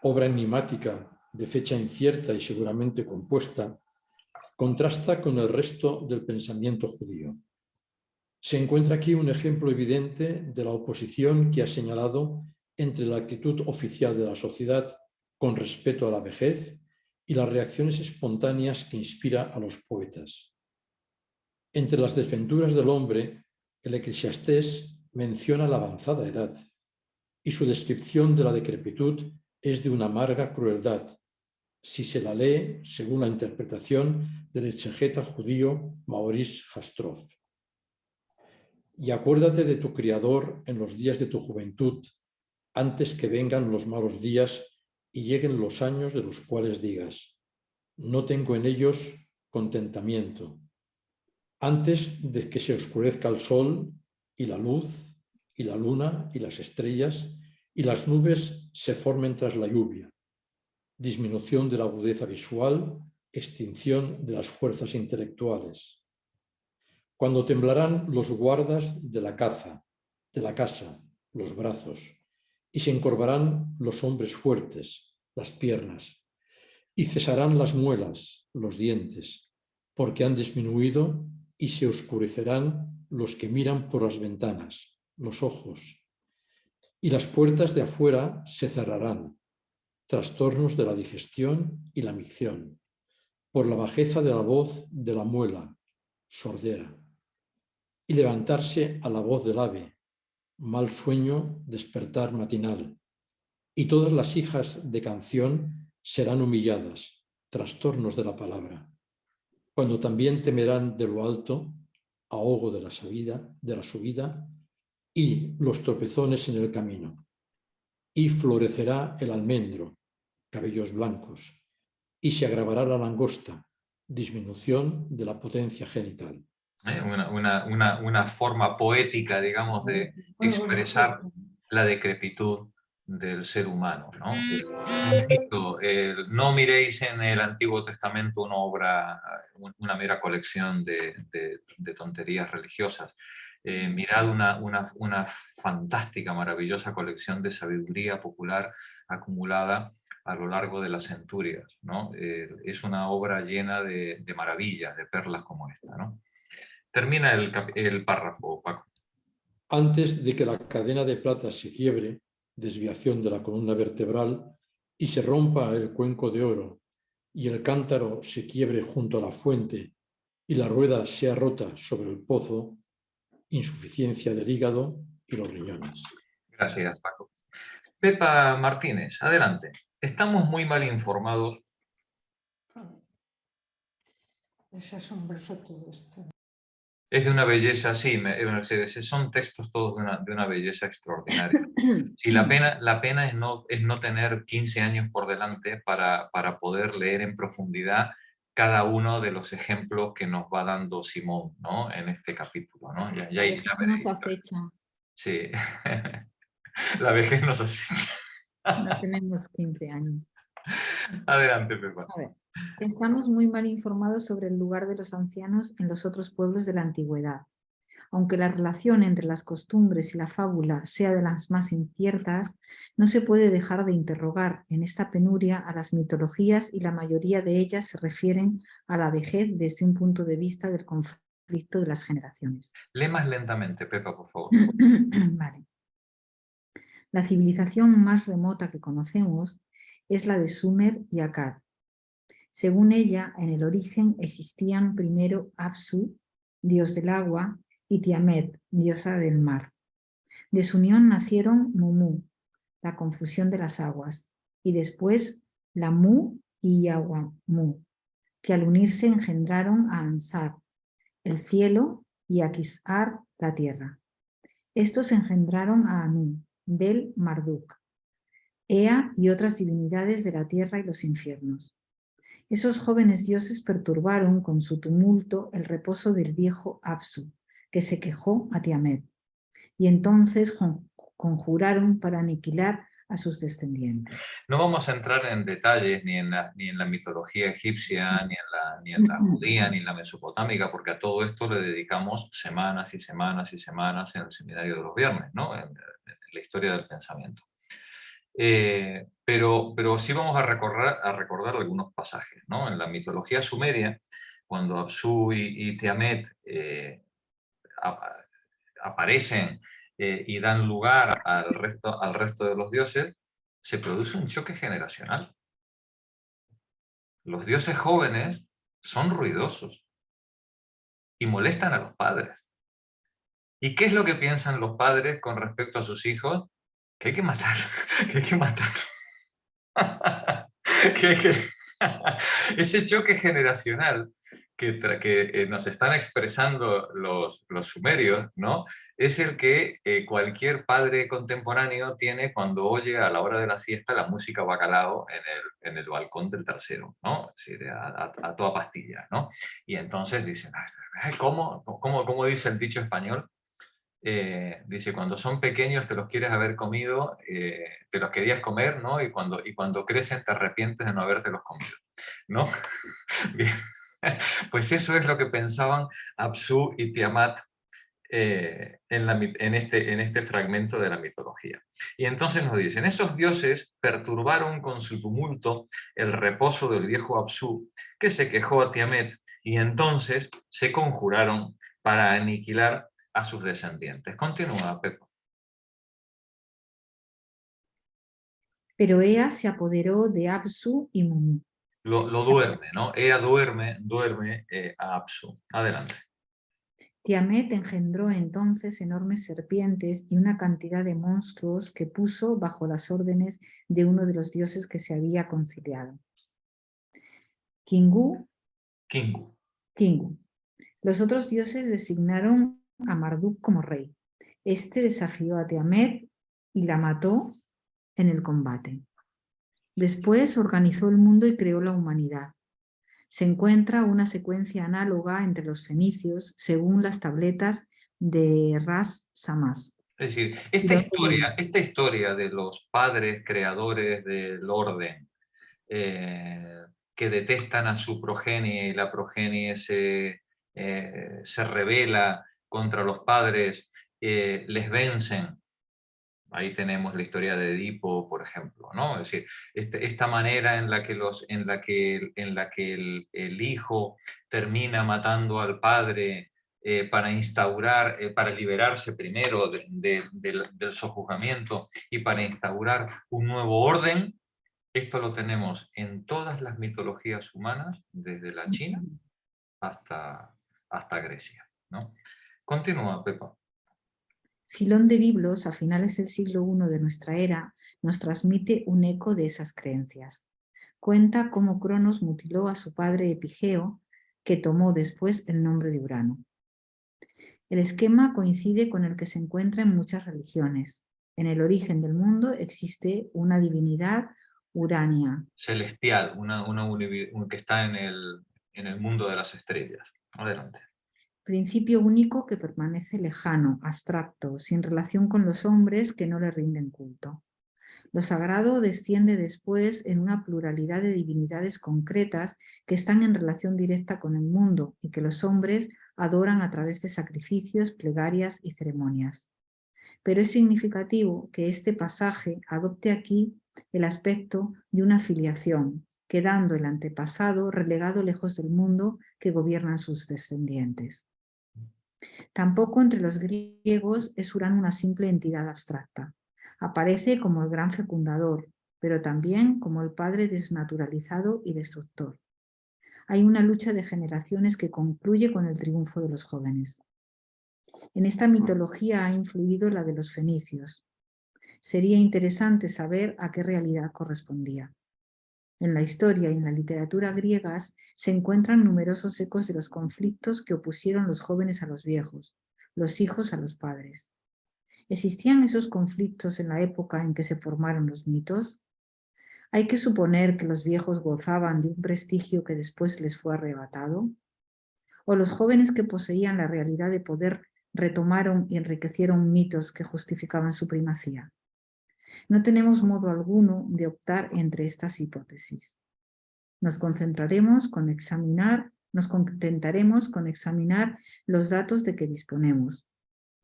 obra enigmática de fecha incierta y seguramente compuesta, contrasta con el resto del pensamiento judío. Se encuentra aquí un ejemplo evidente de la oposición que ha señalado entre la actitud oficial de la sociedad con respeto a la vejez y las reacciones espontáneas que inspira a los poetas. Entre las desventuras del hombre, el Eclesiastés menciona la avanzada edad y su descripción de la decrepitud es de una amarga crueldad, si se la lee según la interpretación del exegeta judío Maurice Jastrow. Y acuérdate de tu Criador en los días de tu juventud, antes que vengan los malos días y lleguen los años de los cuales digas, no tengo en ellos contentamiento. Antes de que se oscurezca el sol y la luz y la luna y las estrellas y las nubes se formen tras la lluvia. Disminución de la agudeza visual, extinción de las fuerzas intelectuales. Cuando temblarán los guardas de la casa, los brazos, y se encorvarán los hombres fuertes, las piernas, y cesarán las muelas, los dientes, porque han disminuido y se oscurecerán los que miran por las ventanas, los ojos, y las puertas de afuera se cerrarán, trastornos de la digestión y la micción, por la bajeza de la voz de la muela, sordera, y levantarse a la voz del ave, mal sueño, despertar matinal, y todas las hijas de canción serán humilladas, trastornos de la palabra, cuando también temerán de lo alto, ahogo de la subida, y los tropezones en el camino, y florecerá el almendro, cabellos blancos, y se agravará la langosta, disminución de la potencia genital. Una forma poética, digamos, de expresar la decrepitud del ser humano, ¿no? No miréis en el Antiguo Testamento una obra, una mera colección de tonterías religiosas. Mirad una fantástica, maravillosa colección de sabiduría popular acumulada a lo largo de las centurias, ¿no? Es una obra llena de maravillas, de perlas como esta, ¿no? Termina el párrafo, Paco. Antes de que la cadena de plata se quiebre, desviación de la columna vertebral, y se rompa el cuenco de oro, y el cántaro se quiebre junto a la fuente, y la rueda sea rota sobre el pozo, insuficiencia del hígado y los riñones. Gracias, Paco. Pepa Martínez, adelante. Estamos muy mal informados. Es asombroso todo esto. Es de una belleza, sí, son textos todos de una belleza extraordinaria. Y la pena es no tener 15 años por delante para poder leer en profundidad cada uno de los ejemplos que nos va dando Simón, ¿no? En este capítulo, ¿no? La vejez nos acecha. Sí, la vejez nos acecha. No tenemos 15 años. Adelante, Pepa. A ver, estamos muy mal informados sobre el lugar de los ancianos en los otros pueblos de la antigüedad. Aunque la relación entre las costumbres y la fábula sea de las más inciertas, no se puede dejar de interrogar en esta penuria a las mitologías y la mayoría de ellas se refieren a la vejez desde un punto de vista del conflicto de las generaciones. Lee más lentamente, Pepa, por favor. Vale. La civilización más remota que conocemos es la de Sumer y Akkad. Según ella, en el origen existían primero Apsu, dios del agua, y Tiamet, diosa del mar. De su unión nacieron Mumu, la confusión de las aguas, y después la Mu y Yawamu, que al unirse engendraron a Ansar, el cielo, y a Kisar, la tierra. Estos engendraron a Anu, Bel, Marduk, Ea y otras divinidades de la tierra y los infiernos. Esos jóvenes dioses perturbaron con su tumulto el reposo del viejo Apsu, que se quejó a Tiamet, y entonces conjuraron para aniquilar a sus descendientes. No vamos a entrar en detalles ni en la mitología egipcia, ni en la judía, ni en la mesopotámica, porque a todo esto le dedicamos semanas y semanas y semanas en el seminario de los viernes, ¿no? En la historia del pensamiento. Pero sí vamos a recordar algunos pasajes, ¿no? En la mitología sumeria, cuando Apsu y Tiamet aparecen y dan lugar al resto de los dioses, se produce un choque generacional. Los dioses jóvenes son ruidosos y molestan a los padres. ¿Y qué es lo que piensan los padres con respecto a sus hijos? Que hay que matar, que hay que matar. Ese choque generacional que nos están expresando los sumerios, ¿no? Es el que cualquier padre contemporáneo tiene cuando oye a la hora de la siesta la música bacalao en el balcón del tercero, ¿no? Es decir, a toda pastilla, ¿no? Y entonces dicen, ¿cómo dice el dicho español? Dice, cuando son pequeños te los quieres haber comido, te los querías comer, ¿no? Y cuando crecen te arrepientes de no habértelos comido, ¿no? Bien. Pues eso es lo que pensaban Apsu y Tiamat en este fragmento de la mitología. Y entonces nos dicen, esos dioses perturbaron con su tumulto el reposo del viejo Apsu, que se quejó a Tiamet, y entonces se conjuraron para aniquilar a sus descendientes. Continúa, Pepa. Pero Ea se apoderó de Apsu y Mummu. Lo duerme, ¿no? Ea duerme a Apsu. Adelante. Tiamet engendró entonces enormes serpientes y una cantidad de monstruos que puso bajo las órdenes de uno de los dioses que se había conciliado. Kingu. Los otros dioses designaron a Marduk como rey. Este desafió a Tiamet y la mató en el combate. Después organizó el mundo y creó la humanidad. Se encuentra una secuencia análoga entre los fenicios según las tabletas de Ras Samas. Es decir, esta historia de los padres creadores del orden que detestan a su progenie y la progenie se rebela contra los padres, les vencen. Ahí tenemos la historia de Edipo, por ejemplo, ¿no? Es decir, esta manera en la que el hijo termina matando al padre para liberarse primero del sojuzgamiento y para instaurar un nuevo orden, esto lo tenemos en todas las mitologías humanas, desde la China hasta Grecia, ¿no? Continúa, Pepa. Filón de Biblos, a finales del siglo I de nuestra era, nos transmite un eco de esas creencias. Cuenta cómo Cronos mutiló a su padre Epigeo, que tomó después el nombre de Urano. El esquema coincide con el que se encuentra en muchas religiones. En el origen del mundo existe una divinidad urania. Celestial, que está en el mundo de las estrellas. Adelante. Principio único que permanece lejano, abstracto, sin relación con los hombres que no le rinden culto. Lo sagrado desciende después en una pluralidad de divinidades concretas que están en relación directa con el mundo y que los hombres adoran a través de sacrificios, plegarias y ceremonias. Pero es significativo que este pasaje adopte aquí el aspecto de una filiación, quedando el antepasado relegado lejos del mundo que gobiernan sus descendientes. Tampoco entre los griegos es Urano una simple entidad abstracta. Aparece como el gran fecundador, pero también como el padre desnaturalizado y destructor. Hay una lucha de generaciones que concluye con el triunfo de los jóvenes. En esta mitología ha influido la de los fenicios. Sería interesante saber a qué realidad correspondía. En la historia y en la literatura griegas se encuentran numerosos ecos de los conflictos que opusieron los jóvenes a los viejos, los hijos a los padres. ¿Existían esos conflictos en la época en que se formaron los mitos? ¿Hay que suponer que los viejos gozaban de un prestigio que después les fue arrebatado? ¿O los jóvenes que poseían la realidad de poder retomaron y enriquecieron mitos que justificaban su primacía? No tenemos modo alguno de optar entre estas hipótesis. Nos contentaremos con examinar los datos de que disponemos,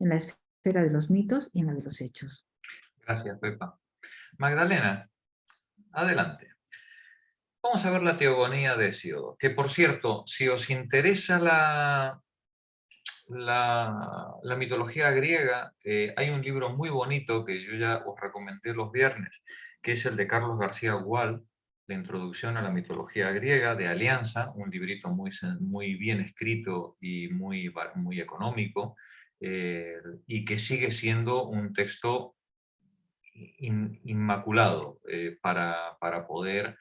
en la esfera de los mitos y en la de los hechos. Gracias, Pepa. Magdalena, adelante. Vamos a ver la teogonía de Hesíodo, que por cierto, si os interesa la mitología griega, hay un libro muy bonito que yo ya os recomendé los viernes, que es el de Carlos García Gual, la introducción a la mitología griega de Alianza, un librito muy bien escrito y muy económico, y que sigue siendo un texto inmaculado para poder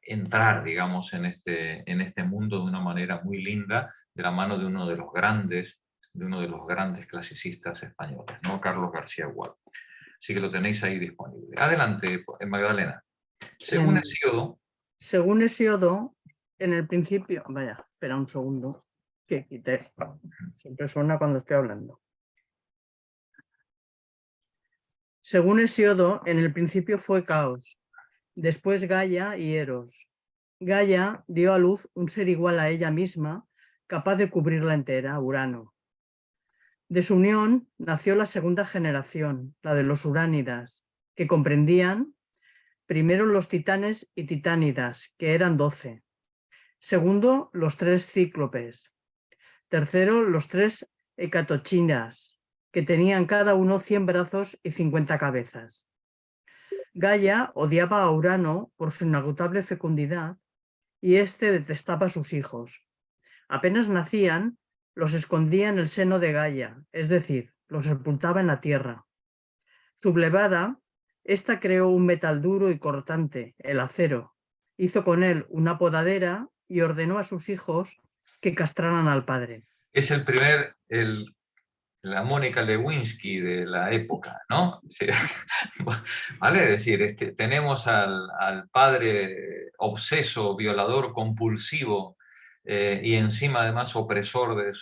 entrar, digamos, en este mundo de una manera muy linda, de la mano de uno de los grandes clasicistas españoles, ¿no? Carlos García Gual. Así que lo tenéis ahí disponible. Adelante, Magdalena. Según Hesíodo... Según Hesíodo, en el principio... Vaya, espera un segundo, que quité. Siempre suena cuando estoy hablando. Según Hesíodo, en el principio fue caos, después Gaia y Eros. Gaia dio a luz un ser igual a ella misma, capaz de cubrirla entera, Urano. De su unión nació la segunda generación, la de los uránidas, que comprendían primero los titanes y titánidas, que eran 12. Segundo, los 3 cíclopes. Tercero, los 3 hecatochinas, que tenían cada uno 100 brazos y 50 cabezas. Gaia odiaba a Urano por su inagotable fecundidad y éste detestaba a sus hijos. Apenas nacían, los escondía en el seno de Gaia, es decir, los sepultaba en la tierra. Sublevada, ésta creó un metal duro y cortante, el acero. Hizo con él una podadera y ordenó a sus hijos que castraran al padre. Es la Mónica Lewinsky de la época, ¿no? Sí. ¿Vale? Es decir, tenemos al padre obseso, violador, compulsivo y encima además opresor de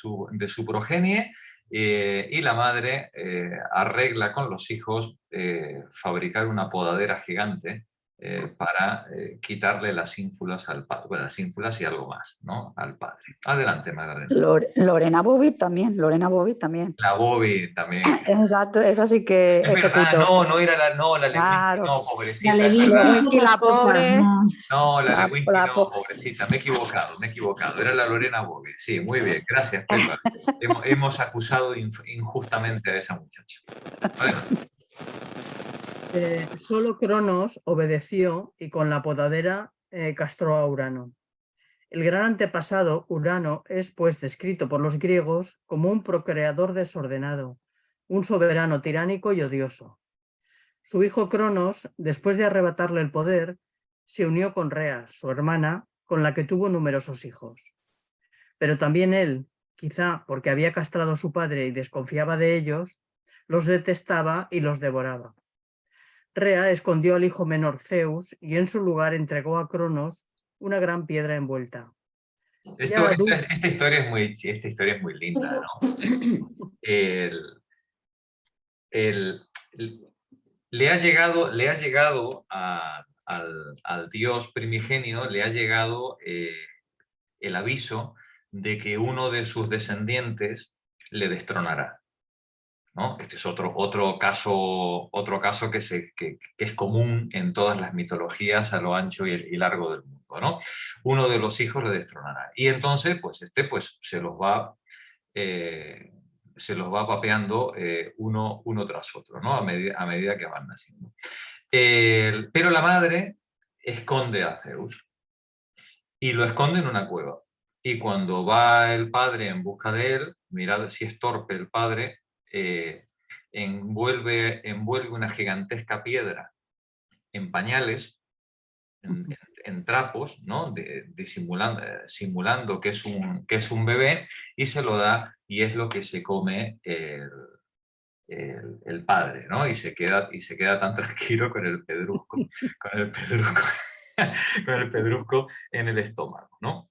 su progenie, y la madre arregla con los hijos fabricar una podadera gigante para quitarle las ínfulas al padre, bueno, las ínfulas y algo más, ¿no? Al padre. Adelante, Magdalena. Lorena Bobbitt también. La Bobby también. Exacto, eso sí que Es verdad, no era la Lewinsky, Claro. no, pobrecita. La es Lewinsky, verdad. Lewinsky, la pobre. No, la Lewinsky la no, po- pobrecita, me he equivocado. Era la Lorena Bobby. Sí, muy bien, gracias, Pepa. Hemos acusado injustamente a esa muchacha. Adelante. Solo Cronos obedeció y con la podadera castró a Urano. El gran antepasado, Urano, es pues descrito por los griegos como un procreador desordenado, un soberano tiránico y odioso. Su hijo Cronos, después de arrebatarle el poder, se unió con Rea, su hermana, con la que tuvo numerosos hijos. Pero también él, quizá porque había castrado a su padre y desconfiaba de ellos, los detestaba y los devoraba. Rea escondió al hijo menor Zeus y en su lugar entregó a Cronos una gran piedra envuelta. Esta historia es muy linda, ¿no? Le ha llegado al dios primigenio, le ha llegado el aviso de que uno de sus descendientes le destronará, ¿no? Este es otro caso que es común en todas las mitologías a lo ancho y largo del mundo, ¿no? Uno de los hijos le destronará. Y entonces, pues se los va papeando uno tras otro, ¿no? A medida que van naciendo. Pero la madre esconde a Zeus y lo esconde en una cueva. Y cuando va el padre en busca de él, mirad si es torpe el padre, envuelve una gigantesca piedra en pañales, en trapos, ¿no? Simulando que es un bebé, y se lo da, y es lo que se come el padre, ¿no? Y se queda tan tranquilo con el pedrusco, con el pedrusco en el estómago, ¿no?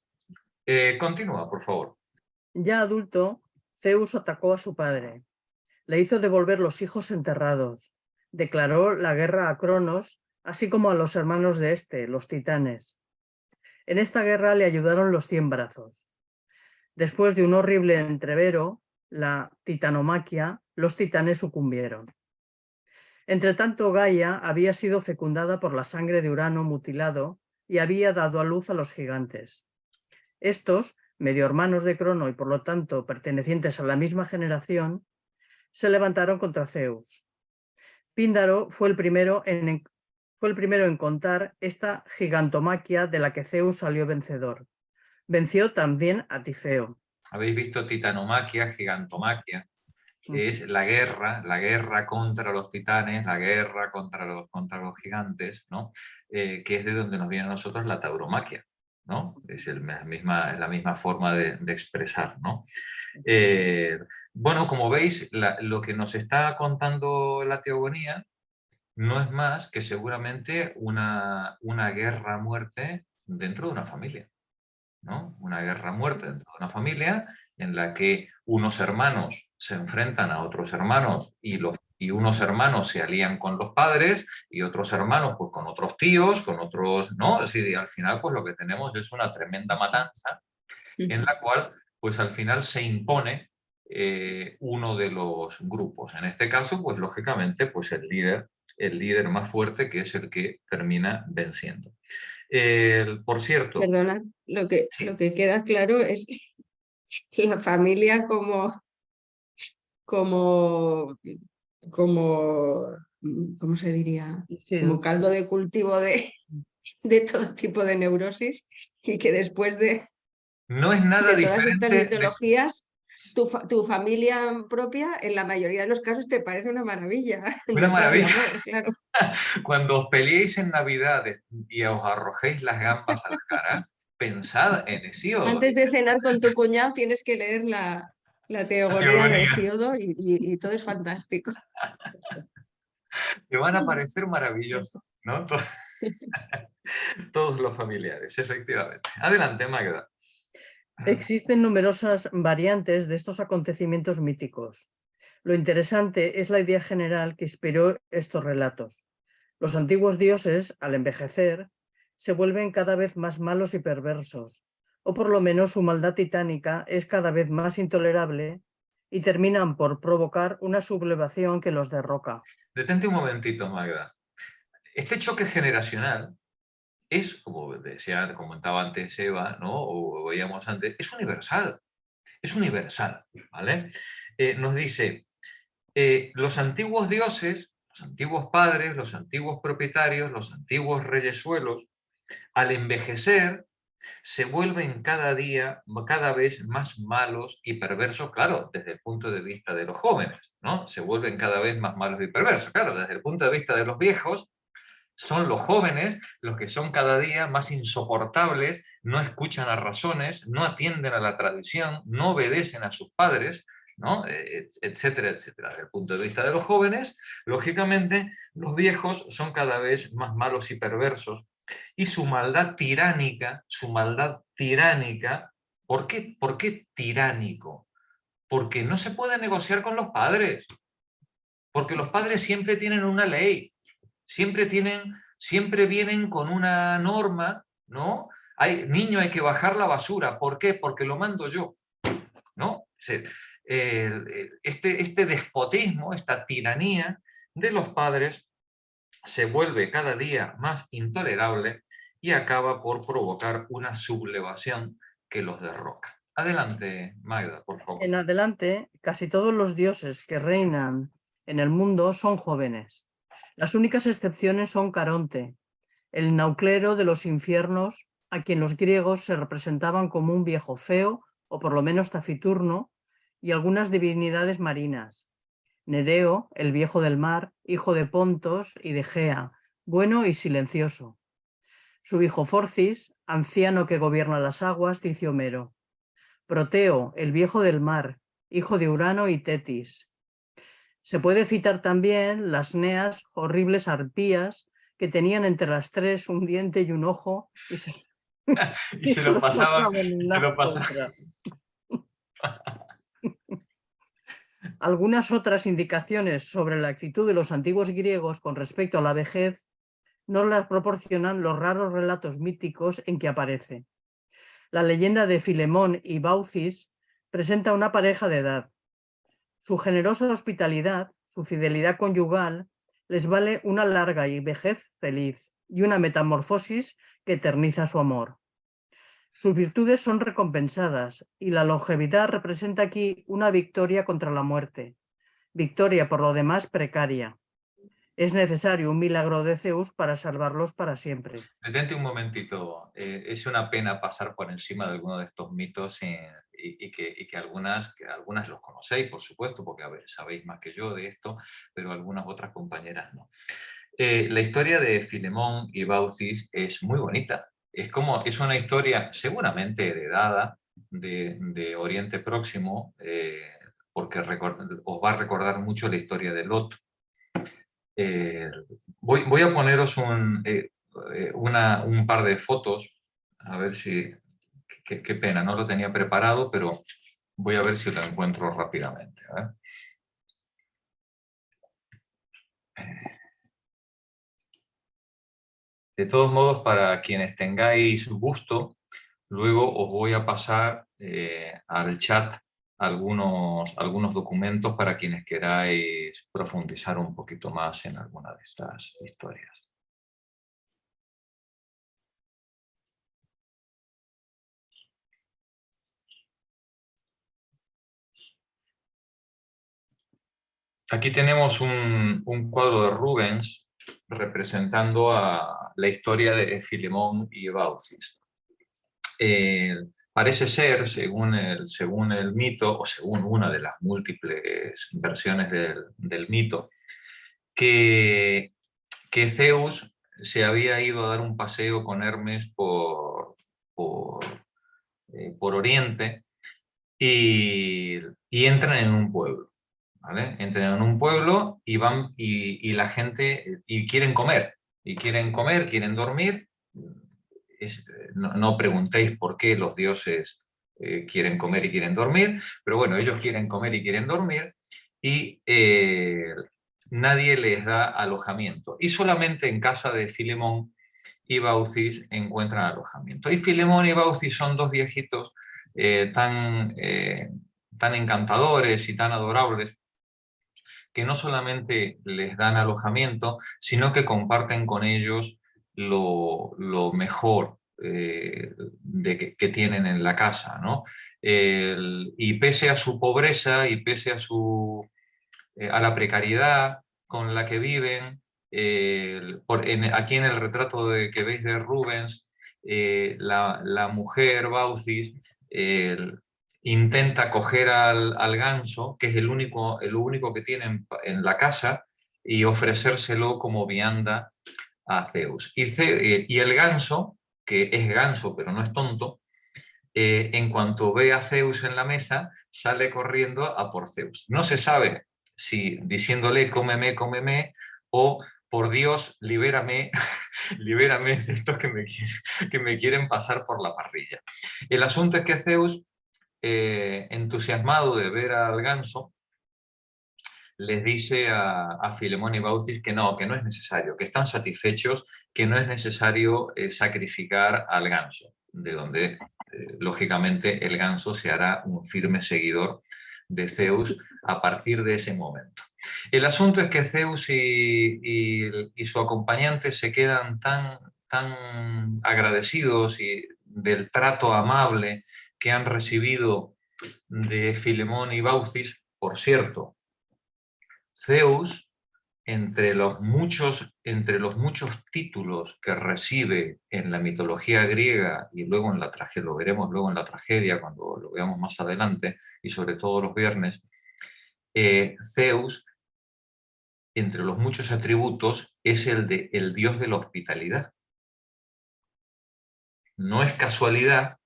Continúa, por favor. Ya adulto, Zeus atacó a su padre. Le hizo devolver los hijos enterrados. Declaró la guerra a Cronos, así como a los hermanos de este, los titanes. En esta guerra le ayudaron los 100 brazos. Después de un horrible entrevero, la titanomaquia, los titanes sucumbieron. Entretanto, Gaia había sido fecundada por la sangre de Urano mutilado y había dado a luz a los gigantes. Estos, medio hermanos de Crono y por lo tanto pertenecientes a la misma generación, se levantaron contra Zeus. Píndaro fue el primero en contar esta gigantomaquia de la que Zeus salió vencedor. Venció también a Tifeo. Habéis visto titanomaquia, gigantomaquia. Es la guerra contra los titanes, la guerra contra los gigantes, ¿no? Que es de donde nos viene a nosotros la tauromaquia, ¿no? Es la misma forma de expresar, ¿no? Bueno, como veis, lo que nos está contando la teogonía no es más que seguramente una guerra a muerte dentro de una familia, ¿no? Una guerra a muerte dentro de una familia en la que unos hermanos se enfrentan a otros hermanos y unos hermanos se alían con los padres y otros hermanos pues con otros tíos, con otros, ¿no? Así, al final pues lo que tenemos es una tremenda matanza en la cual pues al final se impone uno de los grupos. En este caso pues lógicamente pues el líder más fuerte, que es el que termina venciendo. Por cierto... Perdona, lo que queda claro es la familia como ¿cómo se diría? Sí, Como caldo de cultivo de todo tipo de neurosis, y que después de No es nada todas estas diferente. mitologías, tu familia propia en la mayoría de los casos te parece una maravilla. Una maravilla. Amor, claro. Cuando os peleéis en Navidad y os arrojéis las gambas a la cara, pensad en Hesíodo. Antes de cenar con tu cuñado tienes que leer la teogonía de Hesíodo y todo es fantástico. Te van a parecer maravillosos, ¿no? Todos los familiares, efectivamente. Adelante, Magda. Existen numerosas variantes de estos acontecimientos míticos. Lo interesante es la idea general que inspiró estos relatos. Los antiguos dioses, al envejecer, se vuelven cada vez más malos y perversos, o por lo menos su maldad titánica es cada vez más intolerable y terminan por provocar una sublevación que los derroca. Detente un momentito, Magda. Este choque generacional es, como decía, comentaba antes Eva, ¿no? O veíamos antes, es universal. Es universal, ¿vale? Nos dice, los antiguos dioses, los antiguos padres, los antiguos propietarios, los antiguos reyesuelos, al envejecer, se vuelven cada vez más malos y perversos, claro, desde el punto de vista de los jóvenes, ¿no? Se vuelven cada vez más malos y perversos, claro, desde el punto de vista de los viejos, son los jóvenes los que son cada día más insoportables, no escuchan las razones, no atienden a la tradición, no obedecen a sus padres, ¿no? Etcétera, etcétera. Desde el punto de vista de los jóvenes, lógicamente, los viejos son cada vez más malos y perversos, y su maldad tiránica, ¿por qué tiránico? Porque no se puede negociar con los padres, porque los padres siempre tienen una ley, siempre vienen con una norma, ¿no? Niño, hay que bajar la basura. ¿Por qué? Porque lo mando yo, ¿no? Este despotismo, esta tiranía de los padres se vuelve cada día más intolerable y acaba por provocar una sublevación que los derroca. Adelante, Magda, por favor. En adelante, casi todos los dioses que reinan en el mundo son jóvenes. Las únicas excepciones son Caronte, el nauclero de los infiernos, a quien los griegos se representaban como un viejo feo, o por lo menos taciturno, y algunas divinidades marinas. Nereo, el viejo del mar, hijo de Pontos y de Gea, bueno y silencioso. Su hijo Forcis, anciano que gobierna las aguas, dice Homero. Proteo, el viejo del mar, hijo de Urano y Tetis. Se puede citar también las neas, horribles arpías, que tenían entre las tres un diente y un ojo y se lo pasaban. Algunas otras indicaciones sobre la actitud de los antiguos griegos con respecto a la vejez nos las proporcionan los raros relatos míticos en que aparece. La leyenda de Filemón y Baucis presenta una pareja de edad. Su generosa hospitalidad, su fidelidad conyugal, les vale una larga y vejez feliz y una metamorfosis que eterniza su amor. Sus virtudes son recompensadas y la longevidad representa aquí una victoria contra la muerte, victoria por lo demás precaria. Es necesario un milagro de Zeus para salvarlos para siempre. Detente un momentito. Es una pena pasar por encima de alguno de estos mitos y que algunas los conocéis, por supuesto, porque sabéis más que yo de esto, pero algunas otras compañeras no. La historia de Filemón y Baucis es muy bonita. Es una historia seguramente heredada de Oriente Próximo, porque os va a recordar mucho la historia de Lot. Voy a poneros un par de fotos, a ver si... Qué pena, no lo tenía preparado, pero voy a ver si lo encuentro rápidamente. A ver. De todos modos, para quienes tengáis gusto, luego os voy a pasar al chat algunos documentos para quienes queráis profundizar un poquito más en alguna de estas historias. Aquí tenemos un cuadro de Rubens representando a la historia de Filemón y Baucis. Parece ser, según el mito, o según una de las múltiples versiones del mito, que Zeus se había ido a dar un paseo con Hermes por Oriente y entran en un pueblo. ¿Vale? Entran en un pueblo y van y la gente y quieren comer, quieren dormir. No preguntéis por qué los dioses quieren comer y quieren dormir, pero bueno, ellos quieren comer y quieren dormir y nadie les da alojamiento. Y solamente en casa de Filemón y Baucis encuentran alojamiento. Y Filemón y Baucis son dos viejitos tan encantadores y tan adorables, que no solamente les dan alojamiento, sino que comparten con ellos lo mejor que tienen en la casa, ¿no? Y pese a su pobreza y pese a la precariedad con la que viven, aquí en el retrato que veis de Rubens, la mujer Baucis intenta coger al ganso, que es lo único que tienen en la casa, y ofrecérselo como vianda a Zeus. Y el ganso, que es ganso pero no es tonto, en cuanto ve a Zeus en la mesa, sale corriendo a por Zeus. No se sabe si diciéndole cómeme, cómeme, o por Dios, libérame, libérame de estos que me quieren pasar por la parrilla. El asunto es que Zeus, entusiasmado de ver al ganso, les dice a Filemón y Baucis que no es necesario, que están satisfechos, que no es necesario sacrificar al ganso, de donde lógicamente el ganso se hará un firme seguidor de Zeus a partir de ese momento. El asunto es que Zeus y su acompañante se quedan tan agradecidos del trato amable que han recibido de Filemón y Baucis. Por cierto, Zeus, entre los muchos títulos que recibe en la mitología griega y luego en la tragedia, lo veremos luego en la tragedia cuando lo veamos más adelante, y sobre todo los viernes, Zeus, entre los muchos atributos, es el dios de la hospitalidad. No es casualidad,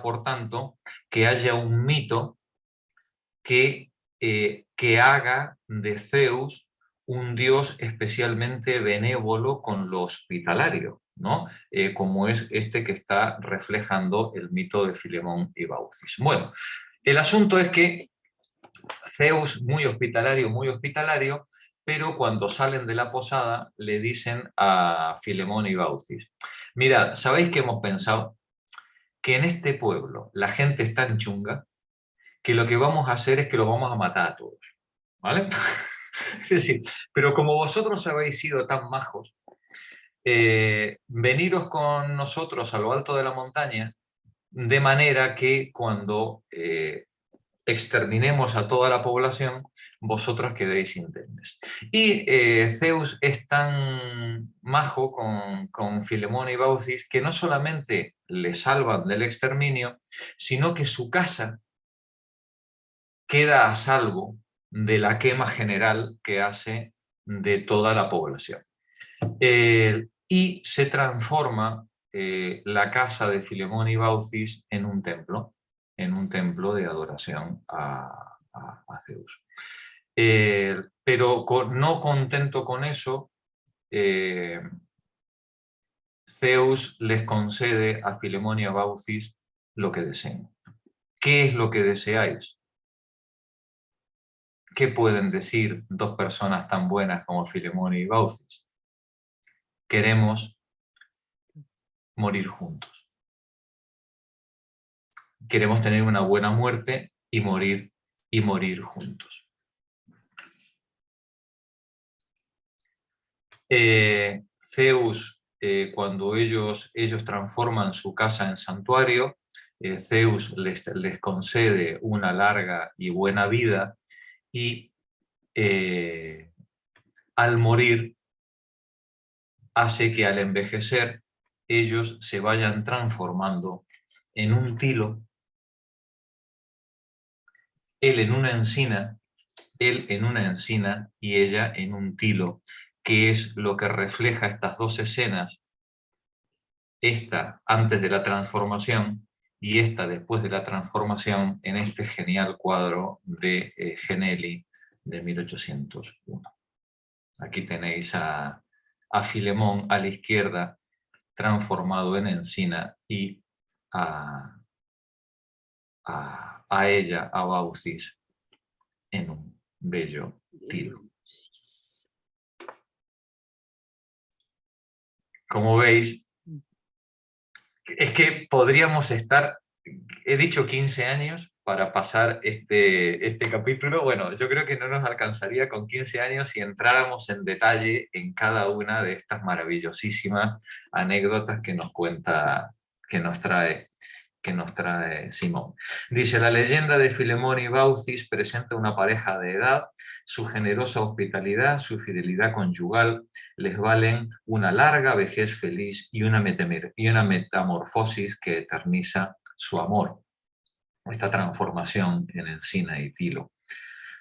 por tanto, que haya un mito que haga de Zeus un dios especialmente benévolo con lo hospitalario, ¿no? Como es este que está reflejando el mito de Filemón y Baucis. Bueno, el asunto es que Zeus, muy hospitalario, pero cuando salen de la posada le dicen a Filemón y Baucis: mirad, ¿sabéis qué hemos pensado? Que en este pueblo la gente es tan chunga que lo que vamos a hacer es que los vamos a matar a todos, ¿vale? Es decir, pero como vosotros habéis sido tan majos, veniros con nosotros a lo alto de la montaña, de manera que cuando exterminemos a toda la población, vosotros quedéis indemnes. Y Zeus es tan majo con Filemón y Baucis que no solamente le salvan del exterminio, sino que su casa queda a salvo de la quema general que hace de toda la población. Y se transforma la casa de Filemón y Baucis en un templo de adoración a Zeus. Pero no contento con eso, Zeus les concede a Filemón y a Baucis lo que deseen. ¿Qué es lo que deseáis? ¿Qué pueden decir dos personas tan buenas como Filemón y Baucis? Queremos morir juntos. Queremos tener una buena muerte y morir juntos. Zeus, cuando ellos transforman su casa en santuario, Zeus les concede una larga y buena vida y al morir hace que al envejecer ellos se vayan transformando en un tilo, él en una encina y ella en un tilo, que es lo que refleja estas dos escenas, esta antes de la transformación y esta después de la transformación, en este genial cuadro de Genelli de 1801. Aquí tenéis a Filemón a la izquierda, transformado en encina, y a ella, a Baucis, en un bello tilo. Como veis, es que podríamos estar, he dicho 15 años para pasar este capítulo. Bueno, yo creo que no nos alcanzaría con 15 años si entráramos en detalle en cada una de estas maravillosísimas anécdotas que nos cuenta, que nos trae Simón. Dice: la leyenda de Filemón y Baucis presenta una pareja de edad, su generosa hospitalidad, su fidelidad conyugal les valen una larga vejez feliz y una metamorfosis que eterniza su amor, esta transformación en encina y tilo.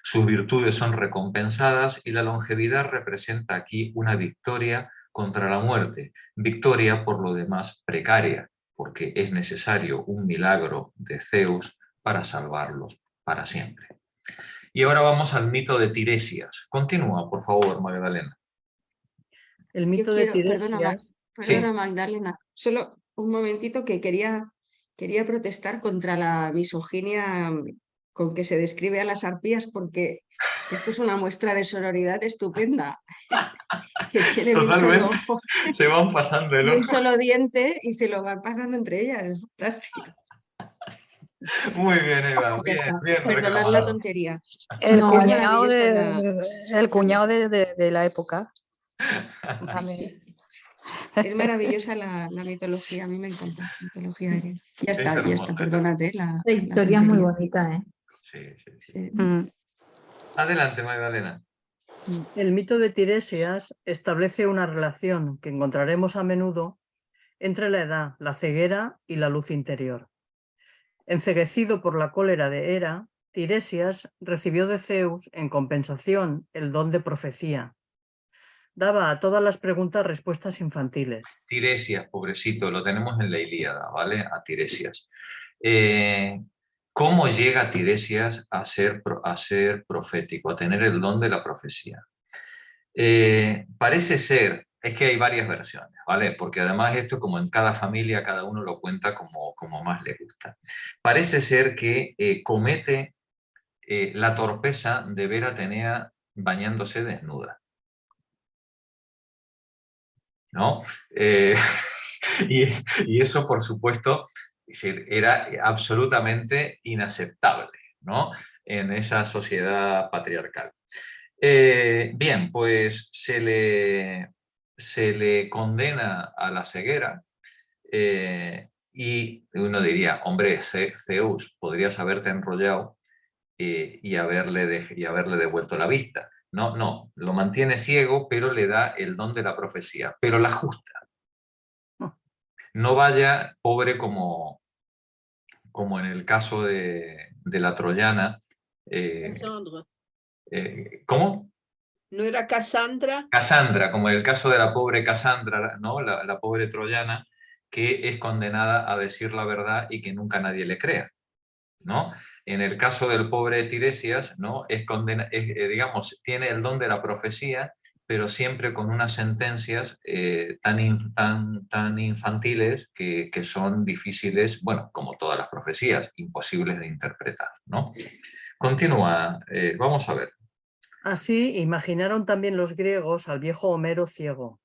Sus virtudes son recompensadas y la longevidad representa aquí una victoria contra la muerte, victoria por lo demás precaria, porque es necesario un milagro de Zeus para salvarlos para siempre. Y ahora vamos al mito de Tiresias. Continúa, por favor, Magdalena. El mito de Tiresias... Perdona, Magdalena, solo un momentito que quería protestar contra la misoginia con que se describe a las arpías, porque esto es una muestra de sororidad estupenda. Que tienen se van pasando un solo diente y se lo van pasando entre ellas. Es fantástico. Muy bien, Eva. Bien perdonad la tontería. El cuñado de la época. Es maravillosa la mitología, a mí me encanta la mitología griega. Ya está, perdónate. La historia es muy bonita, ¿eh? Sí. Adelante, Magdalena. El mito de Tiresias establece una relación que encontraremos a menudo entre la edad, la ceguera y la luz interior. Enceguecido por la cólera de Hera, Tiresias recibió de Zeus en compensación el don de profecía. Daba a todas las preguntas respuestas infantiles. Tiresias, pobrecito, lo tenemos en la Ilíada, ¿vale? A Tiresias. ¿Cómo llega Tiresias a ser profético, a tener el don de la profecía? Parece ser, es que hay varias versiones, ¿vale? Porque además esto, como en cada familia, cada uno lo cuenta como más le gusta. Parece ser que comete la torpeza de ver a Atenea bañándose desnuda, ¿no? Y eso, por supuesto, era absolutamente inaceptable, ¿no? En esa sociedad patriarcal. Bien, pues se le condena a la ceguera y uno diría, hombre, Zeus, podrías haberte enrollado y haberle devuelto la vista. No, no, lo mantiene ciego, pero le da el don de la profecía, pero la justa. No vaya pobre como en el caso de la troyana. Cassandra. ¿Cómo? ¿No era Cassandra? Casandra, como en el caso de la pobre Casandra, ¿no? La pobre troyana, que es condenada a decir la verdad y que nunca nadie le crea, ¿no? En el caso del pobre Tiresias, ¿no? Digamos, tiene el don de la profecía, pero siempre con unas sentencias tan infantiles que son difíciles, bueno, como todas las profecías, imposibles de interpretar, ¿no? Continúa, vamos a ver. Así imaginaron también los griegos al viejo Homero ciego.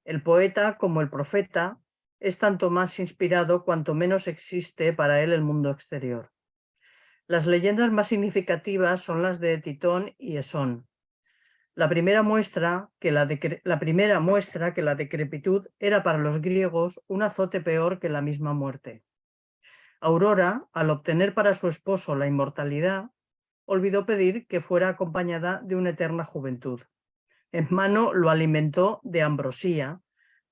El poeta, como el profeta, es tanto más inspirado cuanto menos existe para él el mundo exterior. Las leyendas más significativas son las de Titón y Esón. La primera muestra que la decrepitud era para los griegos un azote peor que la misma muerte. Aurora, al obtener para su esposo la inmortalidad, olvidó pedir que fuera acompañada de una eterna juventud. En vano lo alimentó de ambrosía.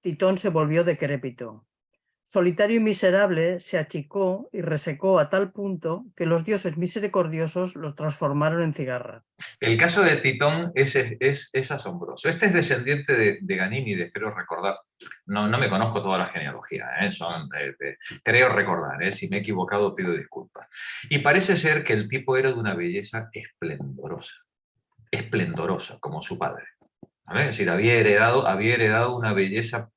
Titón se volvió decrépito. Solitario y miserable, se achicó y resecó a tal punto que los dioses misericordiosos lo transformaron en cigarra. El caso de Titón es asombroso. Este es descendiente de Ganímedes, creo recordar. No me conozco toda la genealogía, creo recordar, si me he equivocado pido disculpas. Y parece ser que el tipo era de una belleza esplendorosa, como su padre. Es decir, había heredado una belleza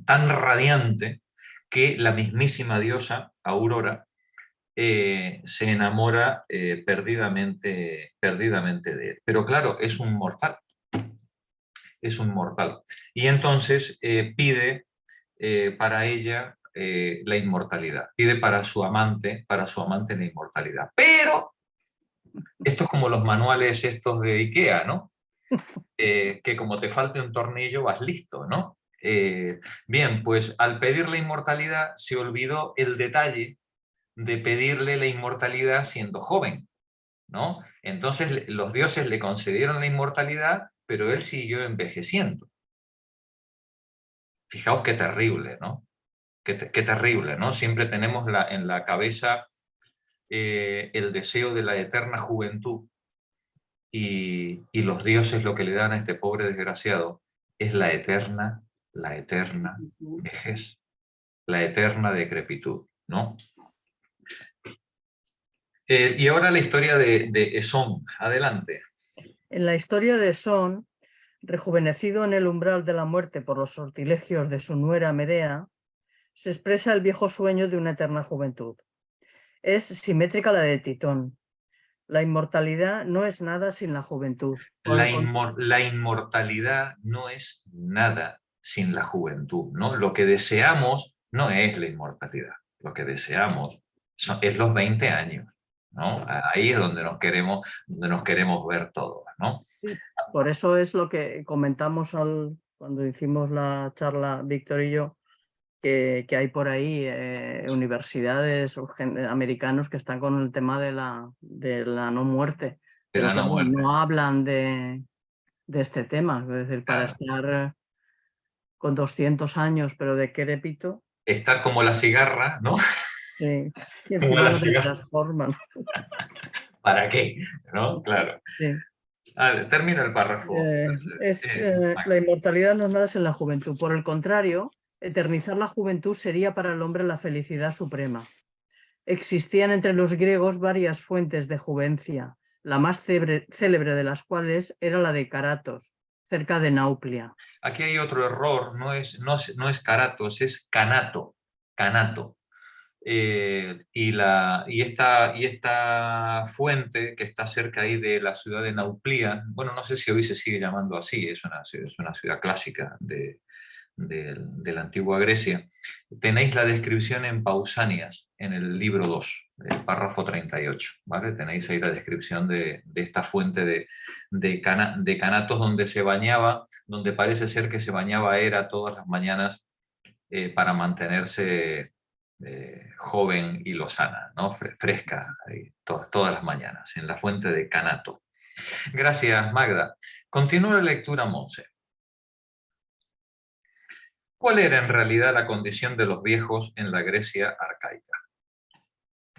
tan radiante que la mismísima diosa Aurora se enamora perdidamente de él. Pero claro, es un mortal. Y entonces pide para ella la inmortalidad. Pide para su amante la inmortalidad. Pero esto es como los manuales estos de IKEA, ¿no? Que como te falte un tornillo vas listo, ¿no? Bien, pues al pedir la inmortalidad se olvidó el detalle de pedirle la inmortalidad siendo joven, ¿no? Entonces los dioses le concedieron la inmortalidad, pero él siguió envejeciendo. Fijaos qué terrible, ¿no? Qué terrible, ¿no? Siempre tenemos en la cabeza el deseo de la eterna juventud y los dioses lo que le dan a este pobre desgraciado es la eterna vejez, la eterna decrepitud, ¿no? Y ahora la historia de Esón. Adelante. En la historia de Esón, rejuvenecido en el umbral de la muerte por los sortilegios de su nuera Medea, se expresa el viejo sueño de una eterna juventud. Es simétrica la de Titón. La inmortalidad no es nada sin la juventud. La inmortalidad no es nada sin la juventud, ¿no? Lo que deseamos no es la inmortalidad. Lo que deseamos es los 20 años, ¿no? Ahí es donde nos queremos ver todos, ¿no? Sí, por eso es lo que comentamos cuando hicimos la charla, Víctor y yo, que hay por ahí universidades americanos que están con el tema de la no muerte. Pero no hablan de este tema. Es decir, para estar con 200 años, pero decrépito. Estar como la cigarra, ¿no? Sí, y encima no se transforman. ¿Para qué? ¿No? Claro. Sí. Termina el párrafo. La inmortalidad no es nada sin la juventud. Por el contrario, eternizar la juventud sería para el hombre la felicidad suprema. Existían entre los griegos varias fuentes de juvencia, la más célebre de las cuales era la de Caratos, cerca de Nauplia. Aquí hay otro error, no es Caratos, es Canato. Y esta fuente que está cerca ahí de la ciudad de Nauplia, bueno, no sé si hoy se sigue llamando así, es una ciudad clásica de la antigua Grecia. Tenéis la descripción en Pausanias, en el libro 2, el párrafo 38, ¿vale? Tenéis ahí la descripción de esta fuente de Canatos donde se bañaba, donde parece ser que se bañaba Hera todas las mañanas para mantenerse joven y lozana, ¿no? Fresca, todas las mañanas, en la fuente de Canato. Gracias, Magda. Continúa la lectura, Monse. ¿Cuál era en realidad la condición de los viejos en la Grecia arcaica?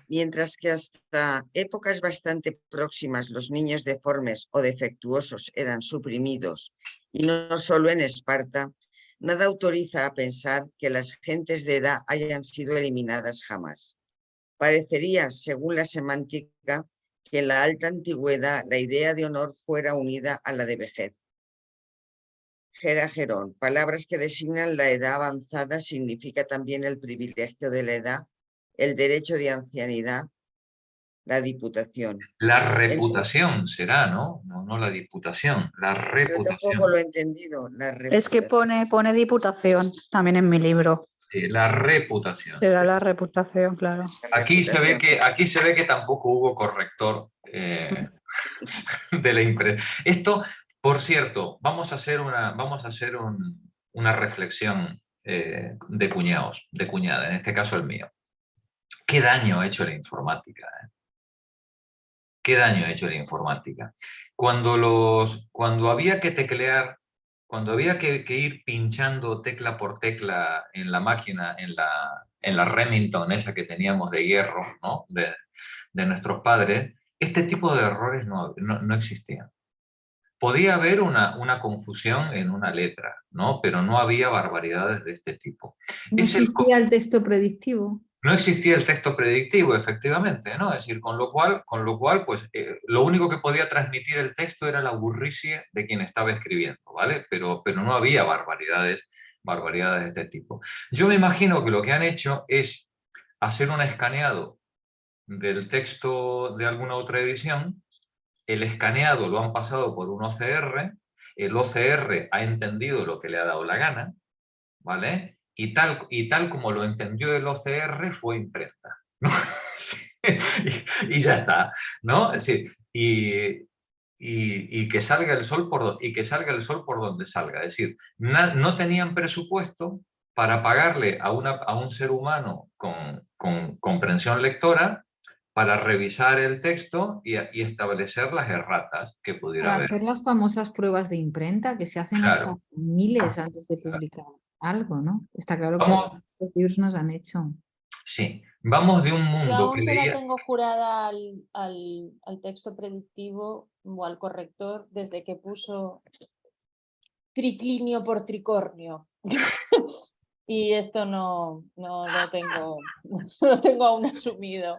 Mientras que hasta épocas bastante próximas los niños deformes o defectuosos eran suprimidos, y no solo en Esparta, nada autoriza a pensar que las gentes de edad hayan sido eliminadas jamás. Parecería, según la semántica, que en la alta antigüedad la idea de honor fuera unida a la de vejez. Gerón, palabras que designan la edad avanzada, significa también el privilegio de la edad, el derecho de ancianidad, la diputación. La reputación será, ¿no? No la diputación, la reputación. Yo tampoco lo he entendido. Es que pone diputación también en mi libro. Sí, la reputación. Será la reputación, claro. Aquí se ve que tampoco hubo corrector de la impresión. Esto, por cierto, vamos a hacer una reflexión de cuñados, de cuñada, en este caso el mío. ¿Qué daño ha hecho la informática? ¿Qué daño ha hecho la informática? Cuando había que teclear, cuando había que ir pinchando tecla por tecla en la máquina, en la Remington esa que teníamos de hierro, ¿no? de nuestros padres, este tipo de errores no existían. Podía haber una confusión en una letra, ¿no? Pero no había barbaridades de este tipo. No existía el texto predictivo. No existía el texto predictivo, efectivamente, ¿no? Es decir, con lo cual pues, lo único que podía transmitir el texto era la burricie de quien estaba escribiendo, ¿vale? Pero no había barbaridades de este tipo. Yo me imagino que lo que han hecho es hacer un escaneado del texto de alguna otra edición, el escaneado lo han pasado por un OCR, el OCR ha entendido lo que le ha dado la gana, ¿vale? Y tal como lo entendió el OCR fue imprenta, ¿no? y ya está, ¿no? Es decir, y que salga el sol por donde salga. Es decir, no tenían presupuesto para pagarle a un ser humano con comprensión lectora para revisar el texto y establecer las erratas que pudiera haber. Para hacer las famosas pruebas de imprenta que se hacen hasta miles antes de publicar algo, ¿no? Está claro que los libros nos han hecho. Sí, vamos de un mundo Yo aún que se la veía... tengo jurada al texto predictivo o al corrector desde que puso triclinio por tricornio. Y esto no lo tengo aún asumido.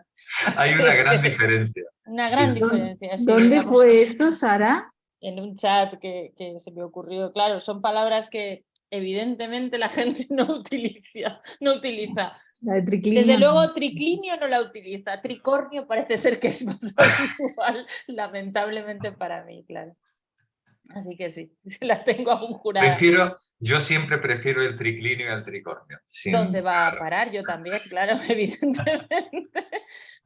Hay una gran diferencia. Una gran diferencia. Sí, ¿Dónde fue eso, Sara? En un chat que se me ocurrió. Claro, son palabras que evidentemente la gente no utiliza. La de triclinio. Desde luego triclinio no la utiliza. Tricornio parece ser que es más habitual, lamentablemente para mí, claro. Así que sí, la tengo aún jurada. Yo siempre prefiero el triclinio al tricornio. ¿Dónde va a parar? Yo también, claro, evidentemente.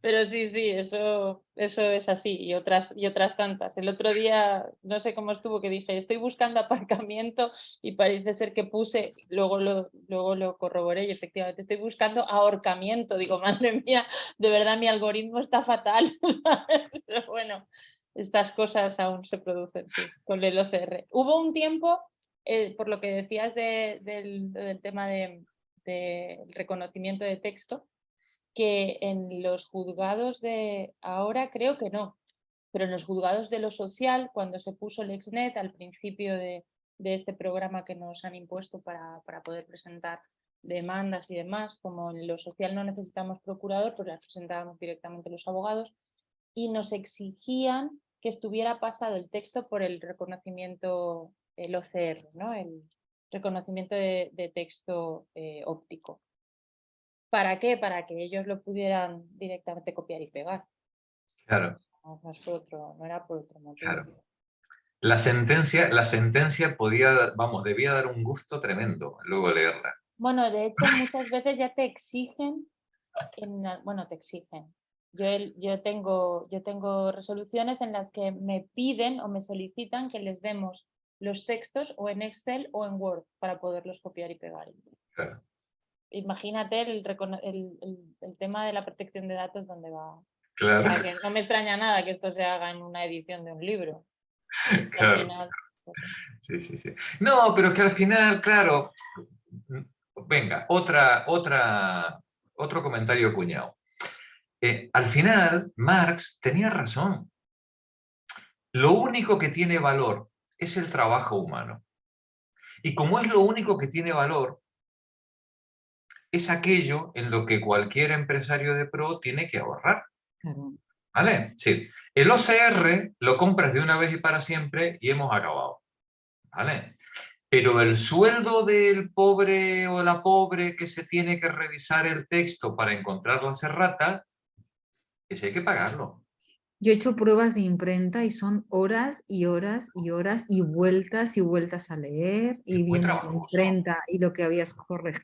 Pero sí, eso es así y otras tantas. El otro día, no sé cómo estuvo, que dije, estoy buscando aparcamiento y parece ser que puse, luego lo corroboré y efectivamente estoy buscando ahorcamiento. Digo, madre mía, de verdad mi algoritmo está fatal. Pero bueno, estas cosas aún se producen, sí, con el OCR. Hubo un tiempo, por lo que decías del tema del reconocimiento de texto, que en los juzgados de ahora creo que no, pero en los juzgados de lo social, cuando se puso el Exnet al principio de este programa que nos han impuesto para poder presentar demandas y demás, como en lo social no necesitamos procurador, pues las presentábamos directamente los abogados, y nos exigían que estuviera pasado el texto por el reconocimiento, el OCR, ¿no? El reconocimiento de texto óptico. ¿Para qué? Para que ellos lo pudieran directamente copiar y pegar. Claro. No era por otro motivo. Claro. La sentencia debía dar un gusto tremendo luego leerla. Bueno, de hecho muchas veces ya te exigen bueno, te exigen. Yo tengo resoluciones en las que me piden o me solicitan que les demos los textos o en Excel o en Word para poderlos copiar y pegar. Claro. Imagínate el tema de la protección de datos donde va. Claro. O sea, que no me extraña nada que esto se haga en una edición de un libro. Claro. Al final, pues, sí, sí, sí. No, pero que al final, claro, venga, otro comentario cuñado. Al final, Marx tenía razón. Lo único que tiene valor es el trabajo humano. Y como es lo único que tiene valor, es aquello en lo que cualquier empresario de pro tiene que ahorrar. Claro. ¿Vale? Sí. El OCR lo compras de una vez y para siempre y hemos acabado. ¿Vale? Pero el sueldo del pobre o la pobre que se tiene que revisar el texto para encontrar las erratas, ese hay que pagarlo. Yo he hecho pruebas de imprenta y son horas y horas y horas y vueltas a leer y Es muy viendo la trabajoso. imprenta y lo que habías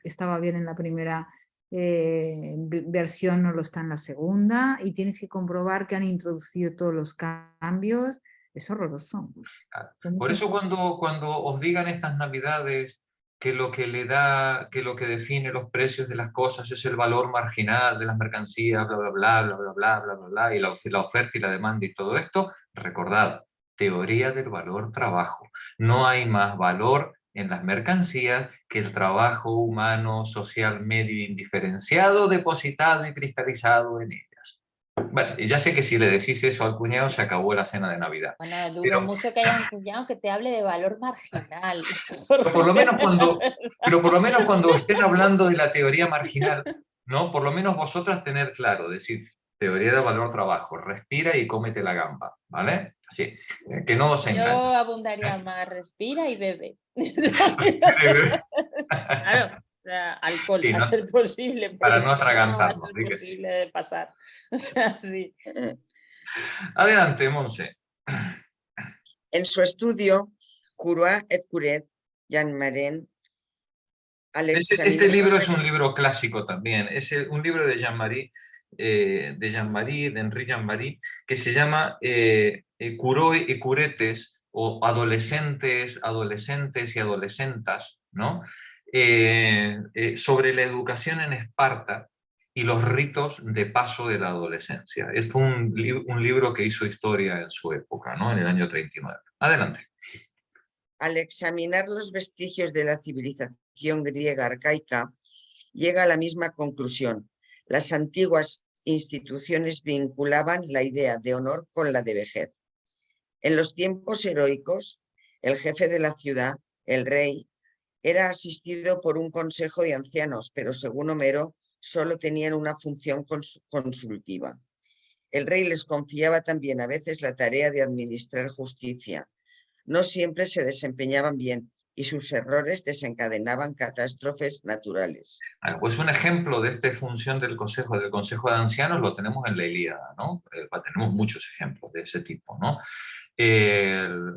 estaba bien en la primera versión no lo está en la segunda y tienes que comprobar que han introducido todos los cambios. Es horroroso. Por eso cuando os digan estas navidades que lo que define los precios de las cosas es el valor marginal de las mercancías, bla, bla, bla, bla, bla, bla, bla, bla, bla, y la oferta y la demanda y todo esto, recordad, teoría del valor trabajo. No hay más valor en las mercancías que el trabajo humano, social, medio, indiferenciado, depositado y cristalizado en ellas. Bueno, y ya sé que si le decís eso al cuñado se acabó la cena de Navidad. bueno, dudo Pero- mucho que haya un cuñado que te hable de valor marginal. Pero por lo menos cuando estén hablando de la teoría marginal, ¿no? Por lo menos vosotras tener claro, decir, teoría del valor trabajo, respira y cómete la gamba, ¿vale? Así, que no os engañen. Yo abundaría más, respira y bebe. Claro, o sea, alcohol, Sí, a ¿no? ser posible, Para porque no si no va a atragantarnos, ser di que sí. posible de pasar. O sea, sí. Adelante, Monse. En su estudio, Courroix et Curet, Jean Marin, al Este examinar libro los es un libro clásico también, es un libro de Jean-Marie, de Henri Jean-Marie, que se llama Courroix y Curetes, o adolescentes y adolescentas, ¿no? Sobre la educación en Esparta y los ritos de paso de la adolescencia. Fue un libro que hizo historia en su época, ¿no? En el año 39. Adelante. Al examinar los vestigios de la civilización griega arcaica, llega a la misma conclusión. Las antiguas instituciones vinculaban la idea de honor con la de vejez. En los tiempos heroicos, el jefe de la ciudad, el rey, era asistido por un consejo de ancianos, pero según Homero, solo tenían una función consultiva. El rey les confiaba también a veces la tarea de administrar justicia. No siempre se desempeñaban bien y sus errores desencadenaban catástrofes naturales. Bueno, pues un ejemplo de esta función del Consejo de Ancianos lo tenemos en la Ilíada, ¿no? Tenemos muchos ejemplos de ese tipo, ¿no?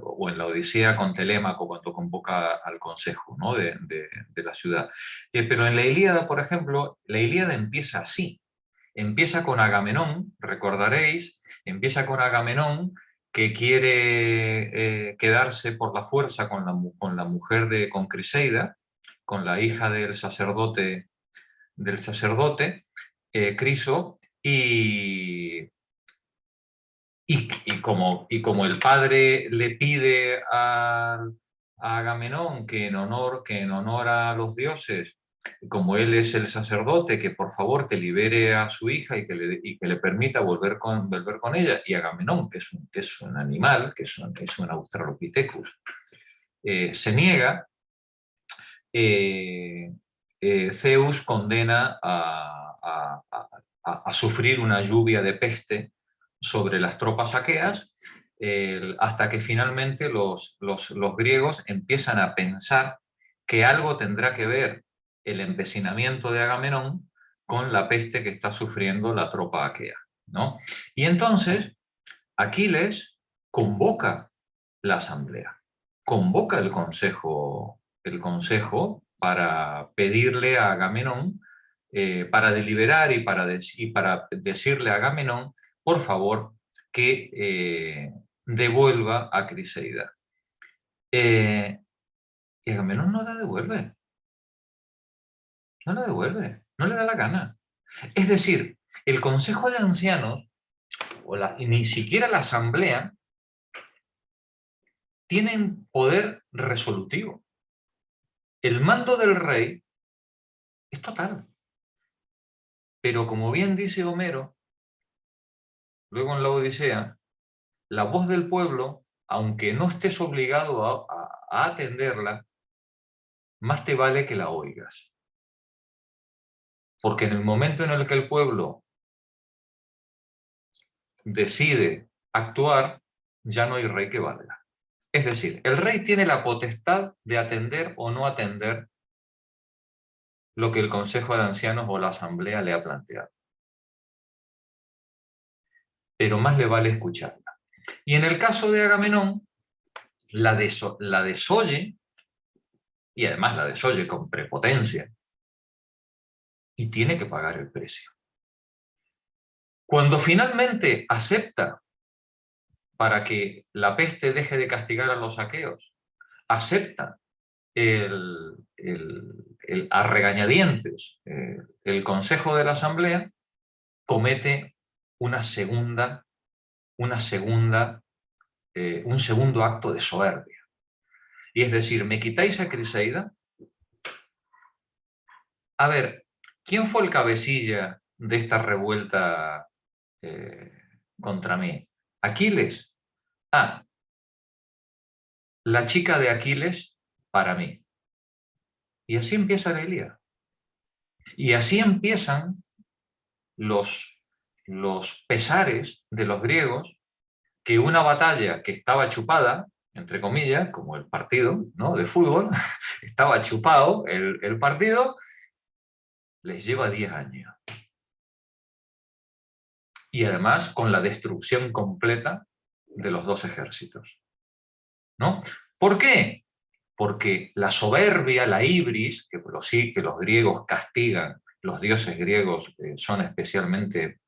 O en la Odisea con Telémaco cuando convoca al Consejo, ¿no? de la ciudad. Pero en la Ilíada, por ejemplo, la Ilíada empieza así. Empieza con Agamenón, recordaréis, empieza con Agamenón que quiere quedarse por la fuerza con la mujer con Criseida, con la hija del sacerdote Criso, y como el padre le pide a Agamenón que en honor a los dioses, como él es el sacerdote, que por favor que libere a su hija y que le permita volver con ella, y Agamenón, que es un animal, que es un Australopithecus, se niega, Zeus condena a sufrir una lluvia de peste sobre las tropas aqueas, hasta que finalmente los griegos empiezan a pensar que algo tendrá que ver el empecinamiento de Agamenón con la peste que está sufriendo la tropa aquea, ¿no? Y entonces Aquiles convoca la asamblea, convoca el consejo para pedirle a Agamenón para deliberar y para decirle a Agamenón, por favor, que devuelva a Criseida. Y Agamenón no la devuelve. No la devuelve, no le da la gana. Es decir, el Consejo de Ancianos, y ni siquiera la Asamblea, tienen poder resolutivo. El mando del rey es total. Pero como bien dice Homero, luego en la Odisea, la voz del pueblo, aunque no estés obligado a atenderla, más te vale que la oigas. Porque en el momento en el que el pueblo decide actuar, ya no hay rey que valga. Es decir, el rey tiene la potestad de atender o no atender lo que el Consejo de Ancianos o la Asamblea le ha planteado. Pero más le vale escucharla. Y en el caso de Agamenón, la desoye, y además la desoye con prepotencia, y tiene que pagar el precio. Cuando finalmente acepta, para que la peste deje de castigar a los aqueos, acepta a regañadientes el Consejo de la Asamblea, comete un segundo acto de soberbia. Y es decir, ¿me quitáis a Criseida? A ver, ¿quién fue el cabecilla de esta revuelta contra mí? ¿Aquiles? Ah, la chica de Aquiles para mí. Y así empieza la Ilíada. Y así empiezan los pesares de los griegos, que una batalla que estaba chupada, entre comillas, como el partido, ¿no?, de fútbol, estaba chupado el partido, les lleva 10 años. Y además con la destrucción completa de los dos ejércitos, ¿no? ¿Por qué? Porque la soberbia, la ibris, que los griegos castigan, los dioses griegos son especialmente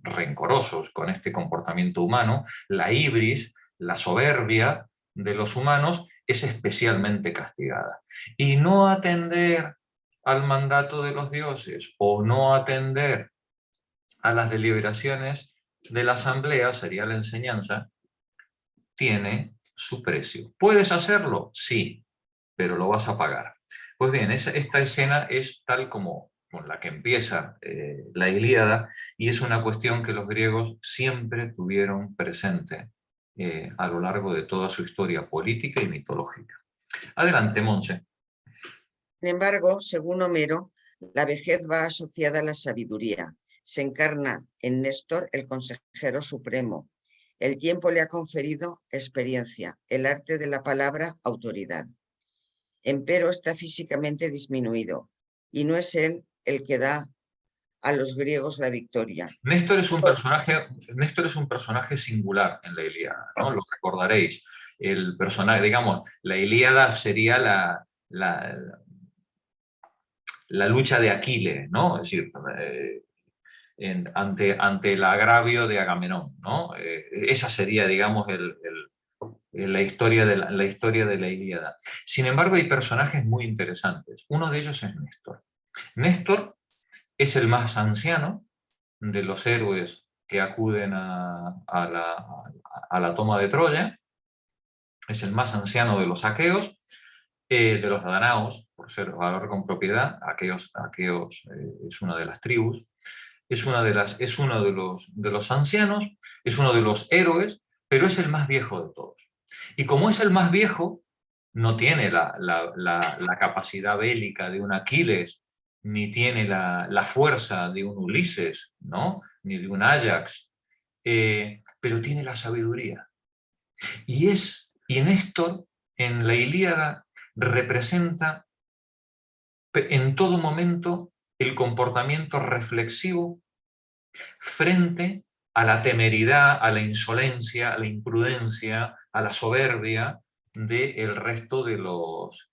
rencorosos con este comportamiento humano, la ibris, la soberbia de los humanos es especialmente castigada. Y no atender al mandato de los dioses o no atender a las deliberaciones de la asamblea, sería la enseñanza, tiene su precio. ¿Puedes hacerlo? Sí, pero lo vas a pagar. Pues bien, esta escena es tal como con la que empieza la Ilíada, y es una cuestión que los griegos siempre tuvieron presente a lo largo de toda su historia política y mitológica. Adelante, Monse. Sin embargo, según Homero, la vejez va asociada a la sabiduría. Se encarna en Néstor, el consejero supremo. El tiempo le ha conferido experiencia, el arte de la palabra, autoridad. Empero está físicamente disminuido, y no es él el que da a los griegos la victoria. Néstor es un personaje singular en la Ilíada, ¿no? Lo recordaréis. El personaje, digamos, la Ilíada sería la lucha de Aquiles, ¿no? Es decir, ante el agravio de Agamenón, ¿no? Esa sería, digamos, la historia de la Ilíada. Sin embargo, hay personajes muy interesantes. Uno de ellos es Néstor. Néstor es el más anciano de los héroes que acuden a la toma de Troya. Es el más anciano de los aqueos, de los danaos, por hablar con propiedad. Aqueos es una de las tribus. Es uno de los ancianos, es uno de los héroes, pero es el más viejo de todos. Y como es el más viejo, no tiene la capacidad bélica de un Aquiles, ni tiene la fuerza de un Ulises, ¿no?, ni de un Ajax, pero tiene la sabiduría. Y Néstor, en la Ilíada, representa en todo momento el comportamiento reflexivo frente a la temeridad, a la insolencia, a la imprudencia, a la soberbia del resto de los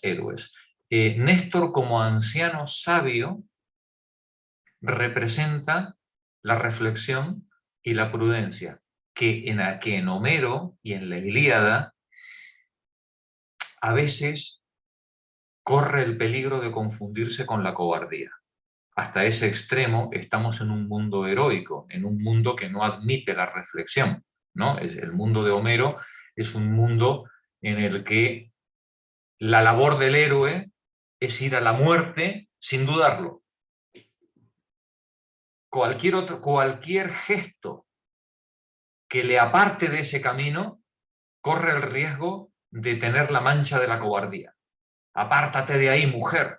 héroes. Néstor, como anciano sabio, representa la reflexión y la prudencia, que en Homero y en la Ilíada a veces corre el peligro de confundirse con la cobardía. Hasta ese extremo estamos en un mundo heroico, en un mundo que no admite la reflexión, ¿no? El mundo de Homero es un mundo en el que la labor del héroe es ir a la muerte sin dudarlo. Cualquier gesto que le aparte de ese camino corre el riesgo de tener la mancha de la cobardía. Apártate de ahí, mujer,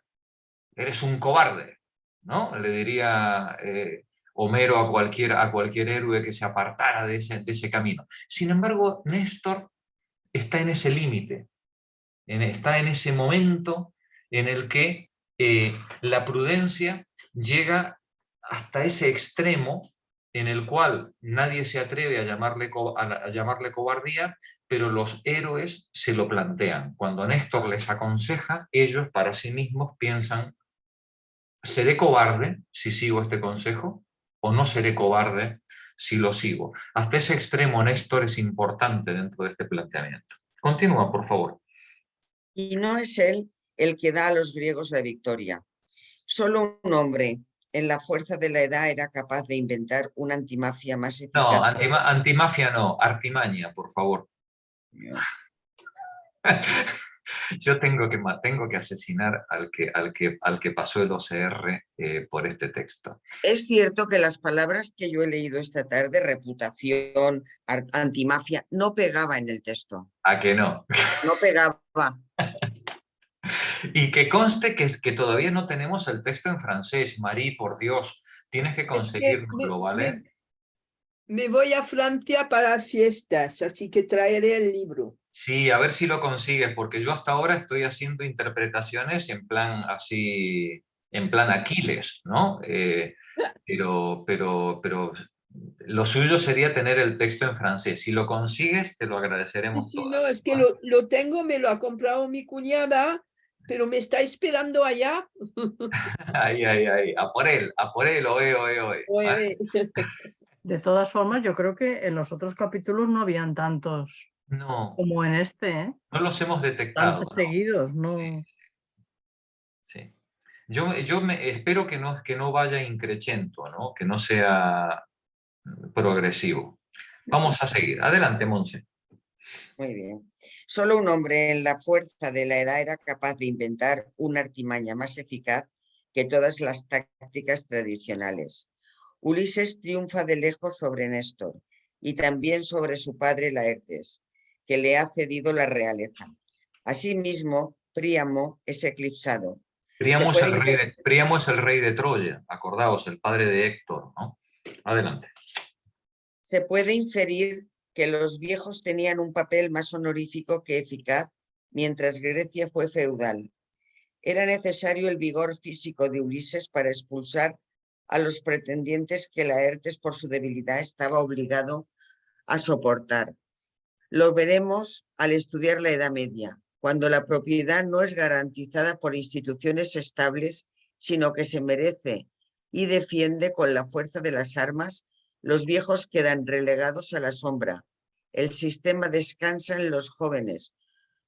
eres un cobarde, ¿no? Le diría Homero a cualquier héroe que se apartara de ese camino. Sin embargo, Néstor está en ese límite, está en ese momento en el que la prudencia llega hasta ese extremo en el cual nadie se atreve a llamarle cobardía, pero los héroes se lo plantean. Cuando Néstor les aconseja, ellos para sí mismos piensan: ¿seré cobarde si sigo este consejo o no seré cobarde si lo sigo? Hasta ese extremo Néstor es importante dentro de este planteamiento. Continúa, por favor. Y no es él el que da a los griegos la victoria. Solo un hombre en la fuerza de la edad era capaz de inventar una antimafia más eficaz. No, antimafia no, artimaña, por favor. Yo tengo que asesinar al que pasó el OCR por este texto. Es cierto que las palabras que yo he leído esta tarde, reputación, antimafia, no pegaba en el texto. ¿A que no? No pegaba. Y que conste que todavía no tenemos el texto en francés. Marí, por Dios, tienes que conseguirnoslo, ¿vale? Me voy a Francia para fiestas, así que traeré el libro. Sí, a ver si lo consigues, porque yo hasta ahora estoy haciendo interpretaciones en plan así, en plan Aquiles, ¿no? Pero lo suyo sería tener el texto en francés. Si lo consigues, te lo agradeceremos. Sí, no, es que lo tengo, me lo ha comprado mi cuñada, pero me está esperando allá. Ay, a por él, oe. ¿Vale? De todas formas, yo creo que en los otros capítulos no habían tantos como en este, ¿eh? No los hemos detectado. Tantos seguidos, ¿no? Sí. Yo espero que no vaya increchento, ¿no? Que no sea progresivo. Vamos a seguir. Adelante, Monse. Muy bien. Solo un hombre en la fuerza de la edad era capaz de inventar una artimaña más eficaz que todas las tácticas tradicionales. Ulises triunfa de lejos sobre Néstor y también sobre su padre Laertes, que le ha cedido la realeza. Asimismo, Príamo es eclipsado. Príamo es el rey de Troya, acordaos, el padre de Héctor, ¿no? Adelante. Se puede inferir que los viejos tenían un papel más honorífico que eficaz, mientras Grecia fue feudal. Era necesario el vigor físico de Ulises para expulsar a los pretendientes que Laertes, por su debilidad, estaba obligado a soportar. Lo veremos al estudiar la Edad Media, cuando la propiedad no es garantizada por instituciones estables, sino que se merece y defiende con la fuerza de las armas. Los viejos quedan relegados a la sombra. El sistema descansa en los jóvenes.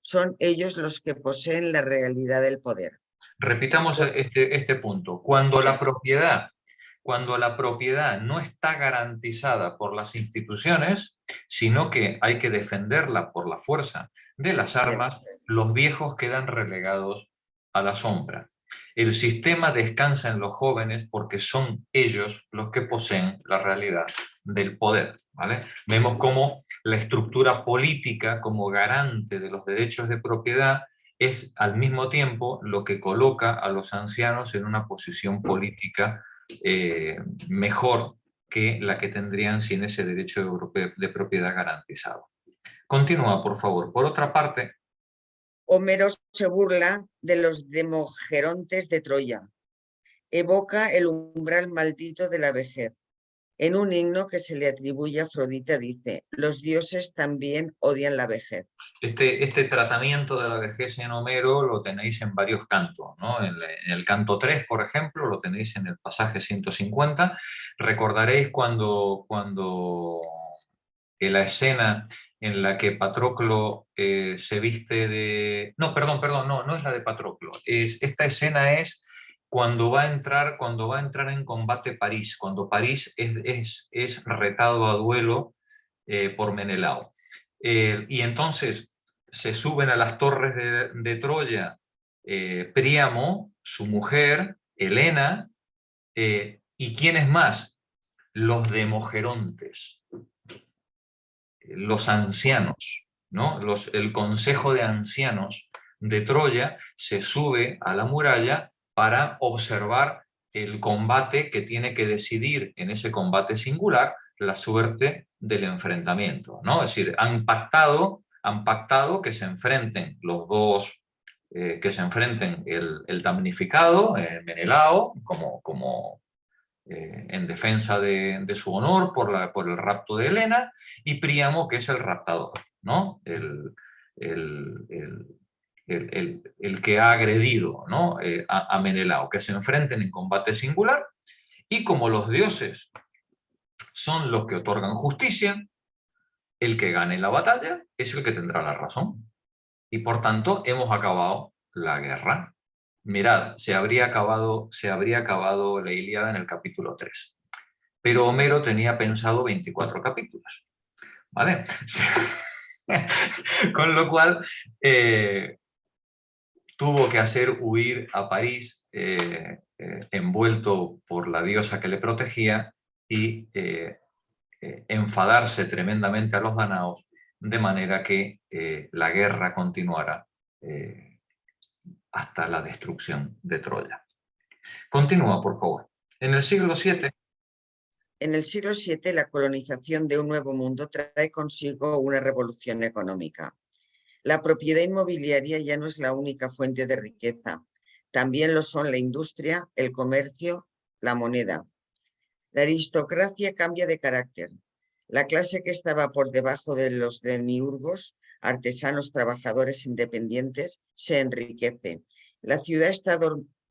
Son ellos los que poseen la realidad del poder. Repitamos este punto. Cuando la propiedad no está garantizada por las instituciones, sino que hay que defenderla por la fuerza de las armas, los viejos quedan relegados a la sombra. El sistema descansa en los jóvenes porque son ellos los que poseen la realidad del poder, ¿vale? Vemos cómo la estructura política como garante de los derechos de propiedad es al mismo tiempo lo que coloca a los ancianos en una posición política mejor que la que tendrían sin ese derecho de propiedad garantizado. Continúa, por favor. Por otra parte, Homero se burla de los demogerontes de Troya. Evoca el umbral maldito de la vejez. En un himno que se le atribuye a Afrodita dice: los dioses también odian la vejez. Este tratamiento de la vejez en Homero lo tenéis en varios cantos, ¿no? En el canto 3, por ejemplo, lo tenéis en el pasaje 150. Recordaréis cuando en la escena en la que Patroclo se viste de... No, perdón, no es la de Patroclo. Esta escena es cuando va a entrar en combate París, cuando París es retado a duelo por Menelao. Y entonces se suben a las torres de Troya Príamo, su mujer, Helena, ¿y quiénes más? Los demogerontes, los ancianos, ¿no? El consejo de ancianos de Troya se sube a la muralla para observar el combate que tiene que decidir en ese combate singular la suerte del enfrentamiento, ¿no? Es decir, han pactado que se enfrenten los dos, que se enfrenten el damnificado, Menelao, como en defensa de su honor por el rapto de Helena, y Príamo, que es el raptador, ¿no? El que ha agredido, ¿no? a Menelao, que se enfrenten en combate singular, y como los dioses son los que otorgan justicia, el que gane la batalla es el que tendrá la razón. Y por tanto hemos acabado la guerra. Mirad, se habría acabado la Ilíada en el capítulo 3. Pero Homero tenía pensado 24 capítulos. ¿Vale? Con lo cual tuvo que hacer huir a París envuelto por la diosa que le protegía y enfadarse tremendamente a los danaos, de manera que la guerra continuara hasta la destrucción de Troya. Continúa, por favor. En el siglo VII... En el siglo VII, la colonización de un nuevo mundo trae consigo una revolución económica. La propiedad inmobiliaria ya no es la única fuente de riqueza. También lo son la industria, el comercio, la moneda. La aristocracia cambia de carácter. La clase que estaba por debajo de los demiurgos, artesanos, trabajadores independientes, se enriquece. La ciudad está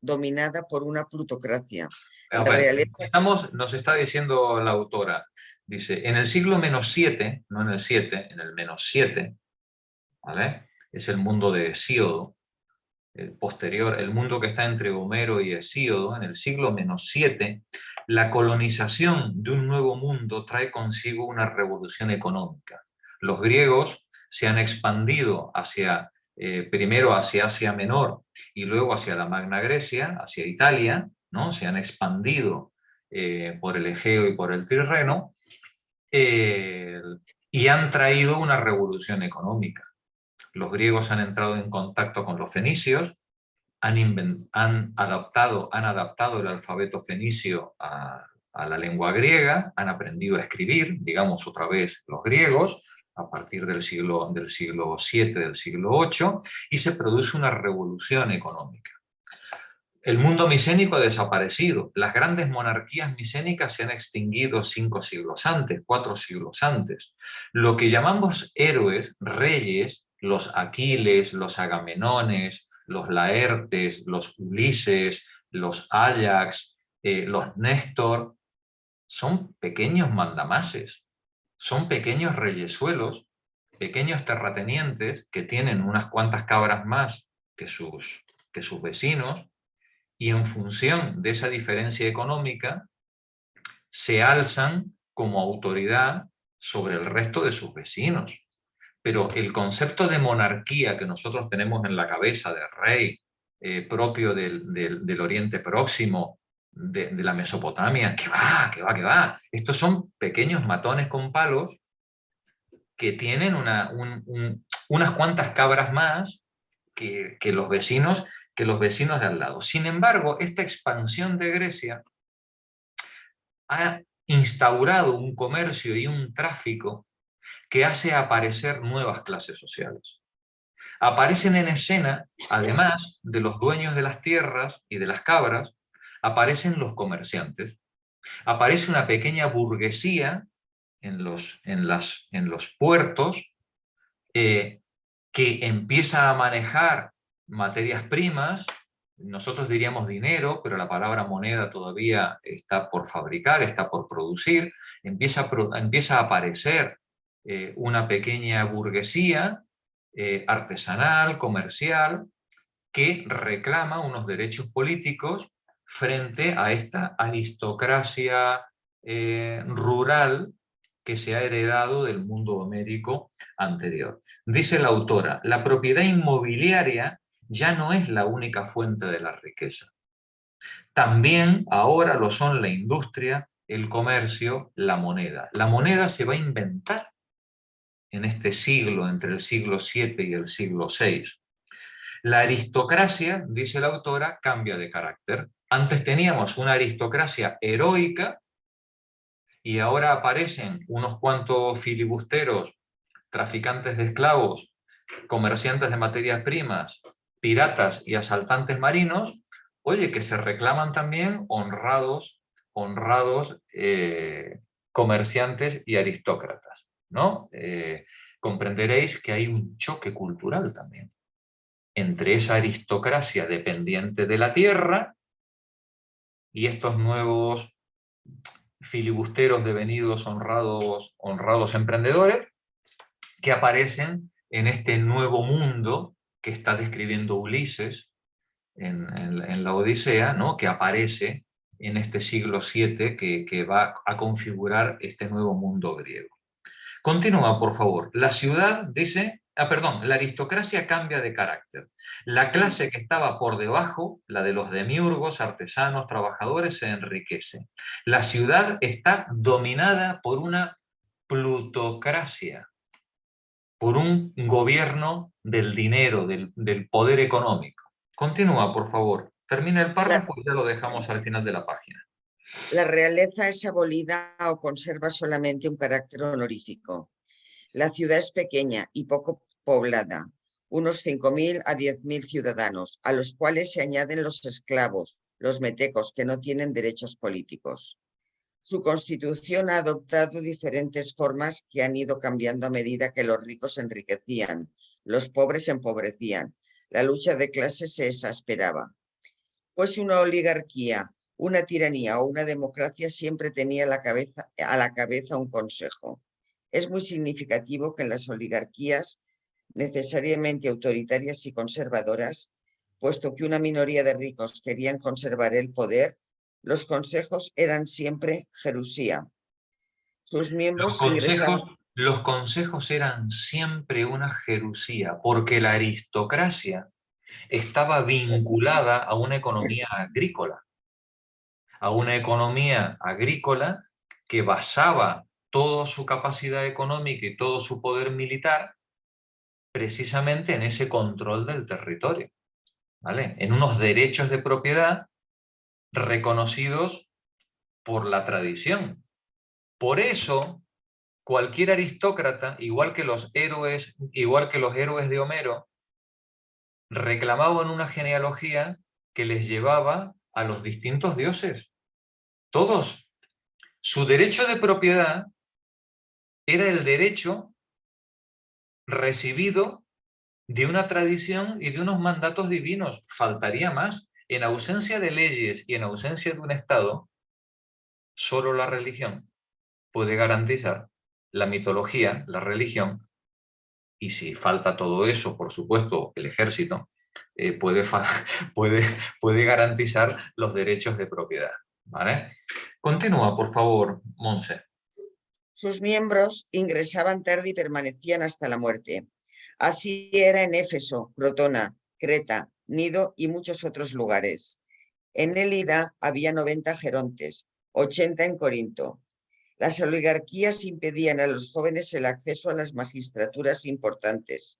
dominada por una plutocracia. La realeza... Nos está diciendo la autora, dice, en el siglo -7, no en el 7, en el -7, ¿vale? Es el mundo de Hesíodo, el posterior, el mundo que está entre Homero y Hesíodo, en el siglo -7, la colonización de un nuevo mundo trae consigo una revolución económica. Los griegos se han expandido primero hacia Asia Menor y luego hacia la Magna Grecia, hacia Italia, ¿no? Se han expandido por el Egeo y por el Tirreno y han traído una revolución económica. Los griegos han entrado en contacto con los fenicios, han adaptado el alfabeto fenicio a la lengua griega, han aprendido a escribir, digamos otra vez los griegos, a partir del siglo VII, del siglo VIII, y se produce una revolución económica. El mundo micénico ha desaparecido. Las grandes monarquías micénicas se han extinguido 5 siglos antes, 4 siglos antes. Lo que llamamos héroes, reyes, los Aquiles, los Agamenones, los Laertes, los Ulises, los Áyax, los Néstor, son pequeños mandamases, son pequeños reyesuelos, pequeños terratenientes que tienen unas cuantas cabras más que sus vecinos, y en función de esa diferencia económica se alzan como autoridad sobre el resto de sus vecinos. Pero el concepto de monarquía que nosotros tenemos en la cabeza de rey propio del Oriente Próximo, de la Mesopotamia, que va. Estos son pequeños matones con palos que tienen unas cuantas cabras más que los vecinos de al lado. Sin embargo, esta expansión de Grecia ha instaurado un comercio y un tráfico que hace aparecer nuevas clases sociales. Aparecen en escena, además de los dueños de las tierras y de las cabras, aparecen los comerciantes. Aparece una pequeña burguesía en los puertos que empieza a manejar materias primas. Nosotros diríamos dinero, pero la palabra moneda todavía está por fabricar, está por producir. Empieza a aparecer una pequeña burguesía artesanal, comercial, que reclama unos derechos políticos frente a esta aristocracia rural que se ha heredado del mundo homérico anterior. Dice la autora, la propiedad inmobiliaria ya no es la única fuente de la riqueza. También ahora lo son la industria, el comercio, la moneda. La moneda se va a inventar en este siglo, entre el siglo VII y el siglo VI. La aristocracia, dice la autora, cambia de carácter. Antes teníamos una aristocracia heroica y ahora aparecen unos cuantos filibusteros, traficantes de esclavos, comerciantes de materias primas, piratas y asaltantes marinos, oye, que se reclaman también honrados comerciantes y aristócratas, ¿no? Comprenderéis que hay un choque cultural también entre esa aristocracia dependiente de la tierra y estos nuevos filibusteros devenidos honrados emprendedores que aparecen en este nuevo mundo que está describiendo Ulises en la Odisea, ¿no? Que aparece en este siglo VII que va a configurar este nuevo mundo griego. Continúa, por favor. La ciudad dice... la aristocracia cambia de carácter. La clase que estaba por debajo, la de los demiurgos, artesanos, trabajadores, se enriquece. La ciudad está dominada por una plutocracia, por un gobierno del dinero, del poder económico. Continúa, por favor. Termina el párrafo y ya lo dejamos al final de la página. La realeza es abolida o conserva solamente un carácter honorífico. La ciudad es pequeña y poco poblada, unos 5.000 a 10.000 ciudadanos, a los cuales se añaden los esclavos, los metecos, que no tienen derechos políticos. Su constitución ha adoptado diferentes formas que han ido cambiando a medida que los ricos se enriquecían, los pobres se empobrecían, la lucha de clases se exasperaba. Fuese una oligarquía, una tiranía o una democracia, siempre tenía a la cabeza un consejo. Es muy significativo que en las oligarquías, necesariamente autoritarias y conservadoras, puesto que una minoría de ricos querían conservar el poder, los consejos eran siempre jerusía. Sus miembros ingresaban... Los consejos eran siempre una jerusía, porque la aristocracia estaba vinculada a una economía agrícola. A una economía agrícola que basaba toda su capacidad económica y todo su poder militar precisamente en ese control del territorio, ¿vale? En unos derechos de propiedad reconocidos por la tradición. Por eso, cualquier aristócrata, igual que los héroes de Homero, reclamaban una genealogía que les llevaba a los distintos dioses. Todos. Su derecho de propiedad era el derecho recibido de una tradición y de unos mandatos divinos. Faltaría más. En ausencia de leyes y en ausencia de un Estado, solo la religión puede garantizar la mitología, la religión, y si falta todo eso, por supuesto, el ejército, puede garantizar los derechos de propiedad, ¿vale? Continúa, por favor, Monse. Sus miembros ingresaban tarde y permanecían hasta la muerte. Así era en Éfeso, Crotona, Creta, Nido y muchos otros lugares. En Elida había 90 gerontes, 80 en Corinto. Las oligarquías impedían a los jóvenes el acceso a las magistraturas importantes.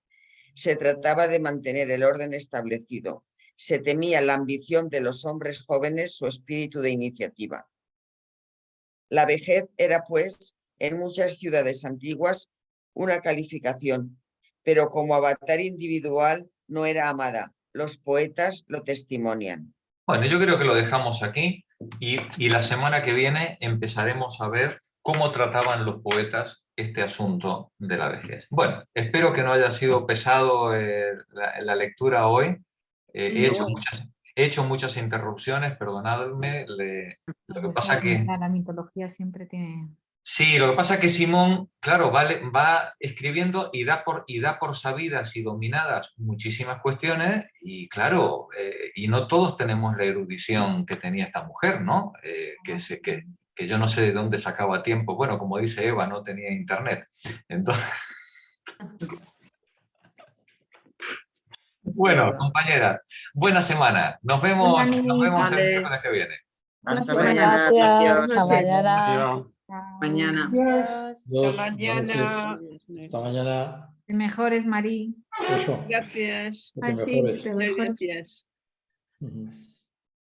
Se trataba de mantener el orden establecido. Se temía la ambición de los hombres jóvenes, su espíritu de iniciativa. La vejez era, pues, en muchas ciudades antiguas, una calificación, pero como avatar individual no era amada. Los poetas lo testimonian. Bueno, yo creo que lo dejamos aquí. Y la semana que viene empezaremos a ver cómo trataban los poetas este asunto de la vejez. Bueno, espero que no haya sido pesado la lectura hoy. He hecho muchas interrupciones, perdonadme. Lo que pasa que... La mitología siempre tiene... Sí, lo que pasa es que Simón, claro, va escribiendo y da por sabidas y dominadas muchísimas cuestiones y claro, y no todos tenemos la erudición que tenía esta mujer, ¿no? Que yo no sé de dónde sacaba tiempo. Bueno, como dice Eva, no tenía internet. Entonces... Bueno, compañeras, buena semana. Nos vemos el miércoles que viene. Hasta mañana. Adiós. Mañana. Hasta mañana. Hasta mañana. Te mejores, Marí. Eso. Gracias. Que te mejores. Muchas gracias. Ujú.